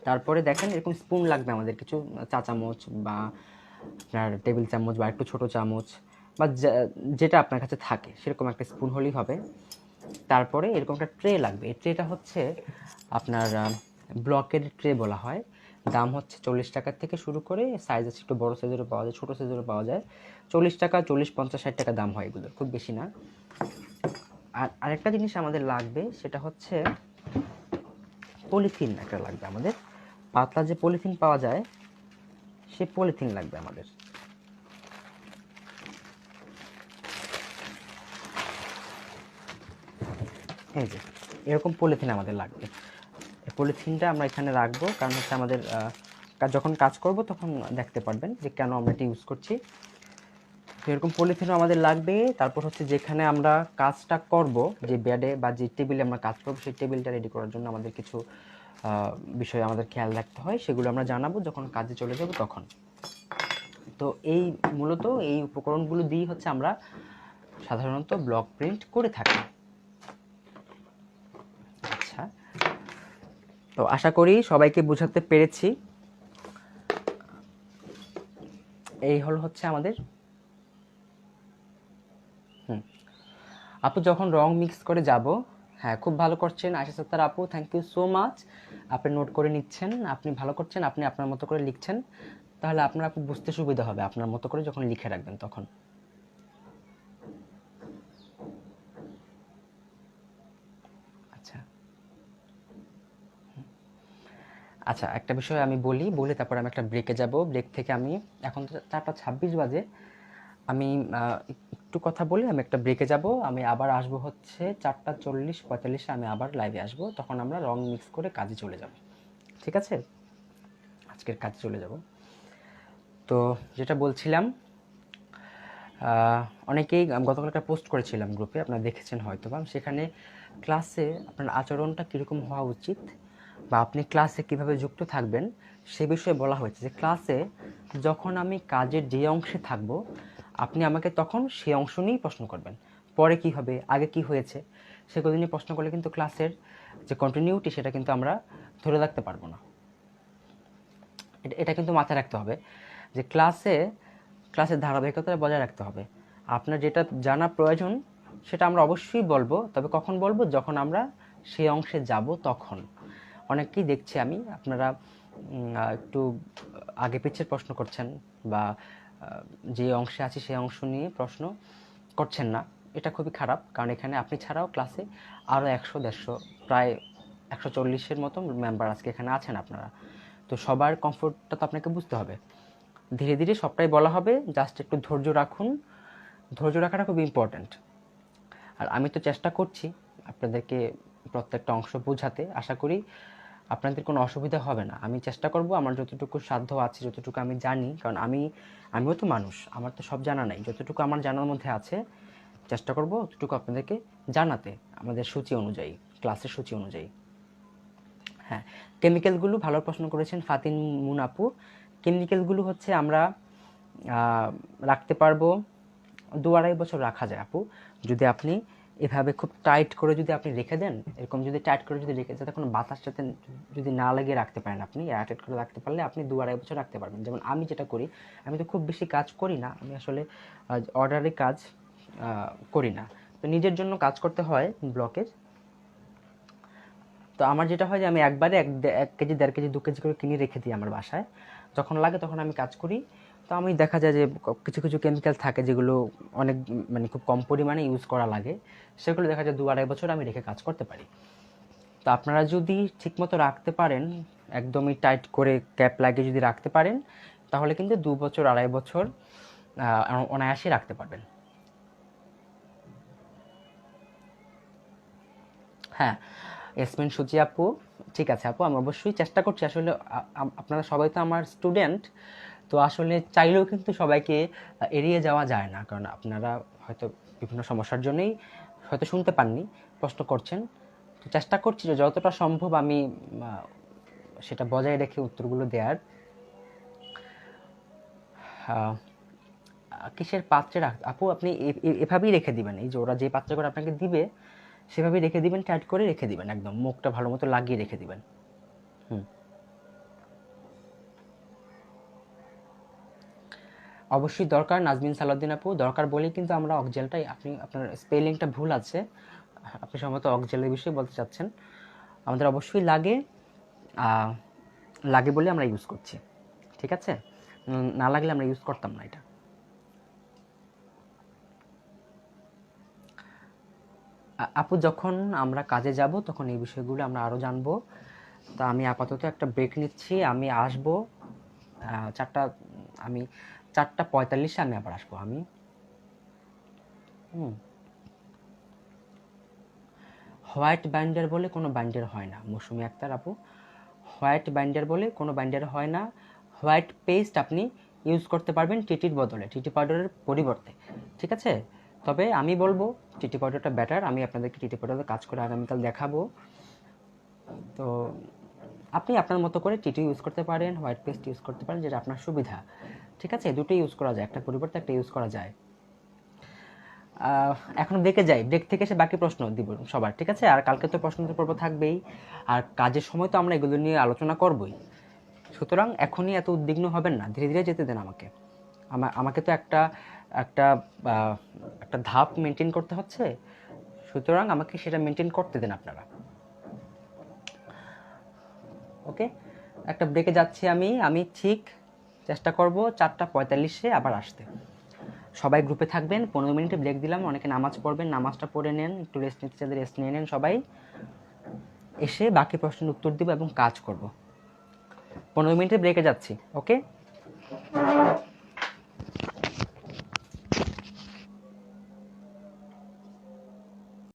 তারপরে দেখেন এরকম স্পুন লাগবে আমাদের, কিছু চা চামচ বা আপনার টেবিল চামচ বা একটু ছোটো চামচ বা যেটা আপনার কাছে থাকে সেরকম একটা স্পুন হলেই হবে। তারপরে এরকম একটা ট্রে লাগবে। এই ট্রেটা হচ্ছে আপনার ব্লকের ট্রে বলা হয়। দাম হচ্ছে 40 টাকা থেকে শুরু করে, সাইজ আছে একটু বড়ো সাইজেরও পাওয়া যায়, ছোটো সাইজেরও পাওয়া যায়। 40 টাকা, 40, 50, 60 টাকা দাম হয় এগুলো, খুব বেশি না। আর আরেকটা জিনিস আমাদের লাগবে, সেটা হচ্ছে পলিথিন একটা লাগবে আমাদের। পাতলা যে পলিথিন পাওয়া যায়, সে পলিথিন লাগবে আমাদের। এই যে এরকম পলিথিন আমাদের লাগবে। এই পলিথিনটা আমরা এখানে রাখবো, কারণ হচ্ছে আমাদের যখন কাজ করব তখন দেখতে পারবেন যে কেন আমরা এটা ইউজ করছি। তো এরকম পলিথিনও আমাদের লাগবে। তারপর হচ্ছে যেখানে আমরা কাজটা করব, যে বেডে বা যে টেবিলে আমরা কাজ করব, সেই টেবিলটা রেডি করার জন্য আমাদের কিছু বিষয় আমাদের খেয়াল রাখতে হয়, সেগুলো আমরা জানাবো যখন কাজে চলে যাব তখন। তো এই মূলত এই উপকরণগুলো দিয়ে হচ্ছে আমরা সাধারণত ব্লক প্রিন্ট করে থাকি। আচ্ছা, তো আশা করি সবাইকে বোঝাতে পেরেছি। এই হচ্ছে আমাদের। আপু যখন রং মিক্স করে যাব, হ্যাঁ খুব ভালো করছেন আশা সত্তার আপু, থ্যাংক ইউ সো মাচ। আপনি নোট করে নিচ্ছেন, আপনি ভালো করছেন, আপনি আপনার মতো করে লিখছেন, তাহলে আপনার আপু বুঝতে সুবিধা হবে আপনার মতো করে যখন লিখে রাখবেন তখন। আচ্ছা আচ্ছা, একটা বিষয় আমি বলে তারপর আমি একটা ব্রেকে যাব। ব্রেক থেকে আমি, এখন তো 4টা 26 বাজে, আমি একটু কথা বলে আমি একটা ব্রেকে যাব। আমি আবার আসবো হচ্ছে 4টা 40, 45-এ আমি আবার লাইভে আসবো, তখন আমরা রং মিক্স করে কাজে চলে যাব। ঠিক আছে? আজকের কাজে চলে যাব। তো যেটা বলছিলাম, অনেকেই গতকাল একটা পোস্ট করেছিলাম গ্রুপে, আপনারা দেখেছেন হয়তো বা, সেখানে ক্লাসে আপনার আচরণটা কীরকম হওয়া উচিত বা আপনি ক্লাসে কিভাবে যুক্ত থাকবেন সে বিষয়ে বলা হয়েছে। যে ক্লাসে যখন আমি কাজের যে অংশে থাকব, আপনি আমাকে তখন সেই অংশ নিয়েই প্রশ্ন করবেন। পরে কি হবে, আগে কি হয়েছে, সেগুলো নিয়ে প্রশ্ন করলে কিন্তু ক্লাসের যে কন্টিনিউটি সেটা কিন্তু আমরা ধরে রাখতে পারবো না। এটা কিন্তু মাথায় রাখতে হবে যে ক্লাসের ধারাবাহিকতা বজায় রাখতে হবে। আপনার যেটা জানা প্রয়োজন সেটা আমরা অবশ্যই বলবো, তবে কখন বলবো, যখন আমরা সেই অংশে যাব তখন। অনেককেই দেখছি আমি, আপনারা একটু আগে পিছের প্রশ্ন করছেন বা যে অংশে আছে সেই অংশ নিয়ে প্রশ্ন করছেন না। এটা খুবই খারাপ, কারণ এখানে আপনি ছাড়াও ক্লাসে আরও 100-150, প্রায় 140-এর মতো মেম্বার আজকে এখানে আছেন আপনারা। তো সবার কমফোর্টটা তো আপনাকে বুঝতে হবে। ধীরে ধীরে সবটাই বলা হবে, জাস্ট একটু ধৈর্য রাখুন। ধৈর্য রাখাটা খুব ইম্পর্ট্যান্ট। আর আমি তো চেষ্টা করছি আপনাদেরকে প্রত্যেকটা অংশ বোঝাতে। আশা করি আপনাদের কোনো অসুবিধা হবে না। আমি চেষ্টা করব আমার যতটুকু সাধ্য আছে, যতটুকু আমি জানি, কারণ আমিও তো মানুষ, আমার তো সব জানা নাই। যতটুকু আমার জানার মধ্যে আছে চেষ্টা করব ততটুকু আপনাদেরকে জানাতে, আমাদের সূচি অনুযায়ী, ক্লাসের সূচি অনুযায়ী। হ্যাঁ, কেমিক্যালগুলো ভালো প্রশ্ন করেছেন ফাতিন মুন আপু। কেমিক্যালগুলো হচ্ছে আমরা রাখতে পারবো 2-2.5 বছর রাখা যায় আপু, যদি আপনি এভাবে খুব টাইট করে যদি আপনি রেখে দেন, এরকম যদি টাইট করে যদি রেখে, যাতে কোনো বাতাস যাতে যদি না লাগিয়ে রাখতে পারেন, আপনি এয়ারটাইট করে রাখতে পারলে আপনি 2-2.5 বছর রাখতে পারবেন। যেমন আমি যেটা করি, আমি তো খুব বেশি কাজ করি না, আমি আসলে অর্ডারে কাজ করি না, তো নিজের জন্য কাজ করতে হয় ব্লকের। তো আমার যেটা হয় যে আমি একবারে 1 কেজি 1.5 কেজি 2 কেজি করে কিনে রেখে দিই আমার বাসায়, যখন লাগে তখন আমি কাজ করি। তো আমি দেখা যায় যে কিছু কিছু কেমিক্যাল থাকে যেগুলো অনেক মানে খুব কম পরিমাণে ইউজ করা লাগে, সেগুলো দেখা যায় 2-2.5 বছর আমি রেখে কাজ করতে পারি। তো আপনারা যদি ঠিকমতো রাখতে পারেন, একদমই টাইট করে ক্যাপ লাগিয়ে যদি রাখতে পারেন, তাহলে কিন্তু 2 বছর 2.5 বছর অনায়াসে রাখতে পারবেন। হ্যাঁ, ইয়াসমিন সুচি আপু, ঠিক আছে আপু, আমি অবশ্যই চেষ্টা করছি। আসলে আপনারা সবাই তো আমার স্টুডেন্ট, তো আসলে চাইলেও কিন্তু সবাইকে এড়িয়ে যাওয়া যায় না, কারণ আপনারা হয়তো বিভিন্ন সমস্যার জন্যই হয়তো শুনতে পাননি, প্রশ্ন করছেন। তো চেষ্টা করছি যে যতটা সম্ভব আমি সেটা বজায় রেখে উত্তরগুলো দেওয়ার। কিসের পাত্রে আপু, আপনি এভাবেই রেখে দিবেন, এই যে ওরা যে পাত্রে করে আপনাকে দিবে সেভাবেই রেখে দিবেন, টাইট করে রেখে দিবেন, একদম মুখটা ভালো মতো লাগিয়ে রেখে দিবেন। অবশ্যই দরকার নাজমিন সালাউদ্দিন আপু, দরকার বলেই কিন্তু আমরা অক্সজেলটাই, আপনার স্পেলিংটা ভুল আছে, আপনি সম্ভবত অক্সজেলের বিষয়ে বলতে চাচ্ছেন। আমাদের অবশ্যই লাগে, লাগে বলে আমরা ইউজ করছি, ঠিক আছে? না লাগলে আমরা ইউজ করতাম না এটা। আপু, যখন আমরা কাজে যাব তখন এই বিষয়গুলো আমরা আরও জানবো। তা আমি আপাতত একটা ব্রেক নিচ্ছি, আমি আসবো 4টা, আমি 4:45-এ আমি আবার আসবো। আমি হোয়াইট বাইন্ডার বলে কোনো বাইন্ডার হয় না মৌসুমী আক্তার আপু, হোয়াইট বাইন্ডার বলে কোনো বাইন্ডার হয় না। হোয়াইট পেস্ট আপনি ইউজ করতে পারবেন টিটির বদলে, টিটি পাউডারের পরিবর্তে, ঠিক আছে? তবে আমি বলবো টিটি পাউডারটা বেটার, আমি আপনাদেরকে টিটি পাউডারে কাজ করে আগামীকাল দেখাবো। তো আপনি আপনার মতো করে টিটি ইউজ করতে পারেন, হোয়াইট পেস্ট ইউজ করতে পারেন, যেটা আপনার সুবিধা, ঠিক আছে? দুটোই ইউজ করা যায়, একটা পরিবর্তে একটা ইউজ করা যায়। এখন ব্রেকে যাই, ব্রেক থেকে এসে বাকি প্রশ্ন দিব সবার, ঠিক আছে? আর কালকে তো প্রশ্ন পর্ব থাকবেই, আর কাজের সময় তো আমরা এগুলো নিয়ে আলোচনা করবই। সুতরাং এখনই এত উদ্বিগ্ন হবেন না, ধীরে ধীরে যেতে দেন আমাকে। আমাকে তো একটা একটা একটা ধাপ মেনটেন করতে হচ্ছে, সুতরাং আমাকে সেটা মেনটেন করতে দেন আপনারা। ওকে, একটা ব্রেকে যাচ্ছি আমি ঠিক চেষ্টা করব 4:45-এ আবার আসতে। সবাই গ্রুপে থাকবেন, 15 মিনিটে ব্রেক দিলাম, অনেকে নামাজ পড়বেন, নামাজটা পড়ে নেন, একটু রেস্ট নিতে চাইলে রেস্ট নিয়ে নেন সবাই, এসে বাকি প্রশ্নের উত্তর দিব এবং কাজ করব। 15 মিনিটে ব্রেকে যাচ্ছি, ওকে?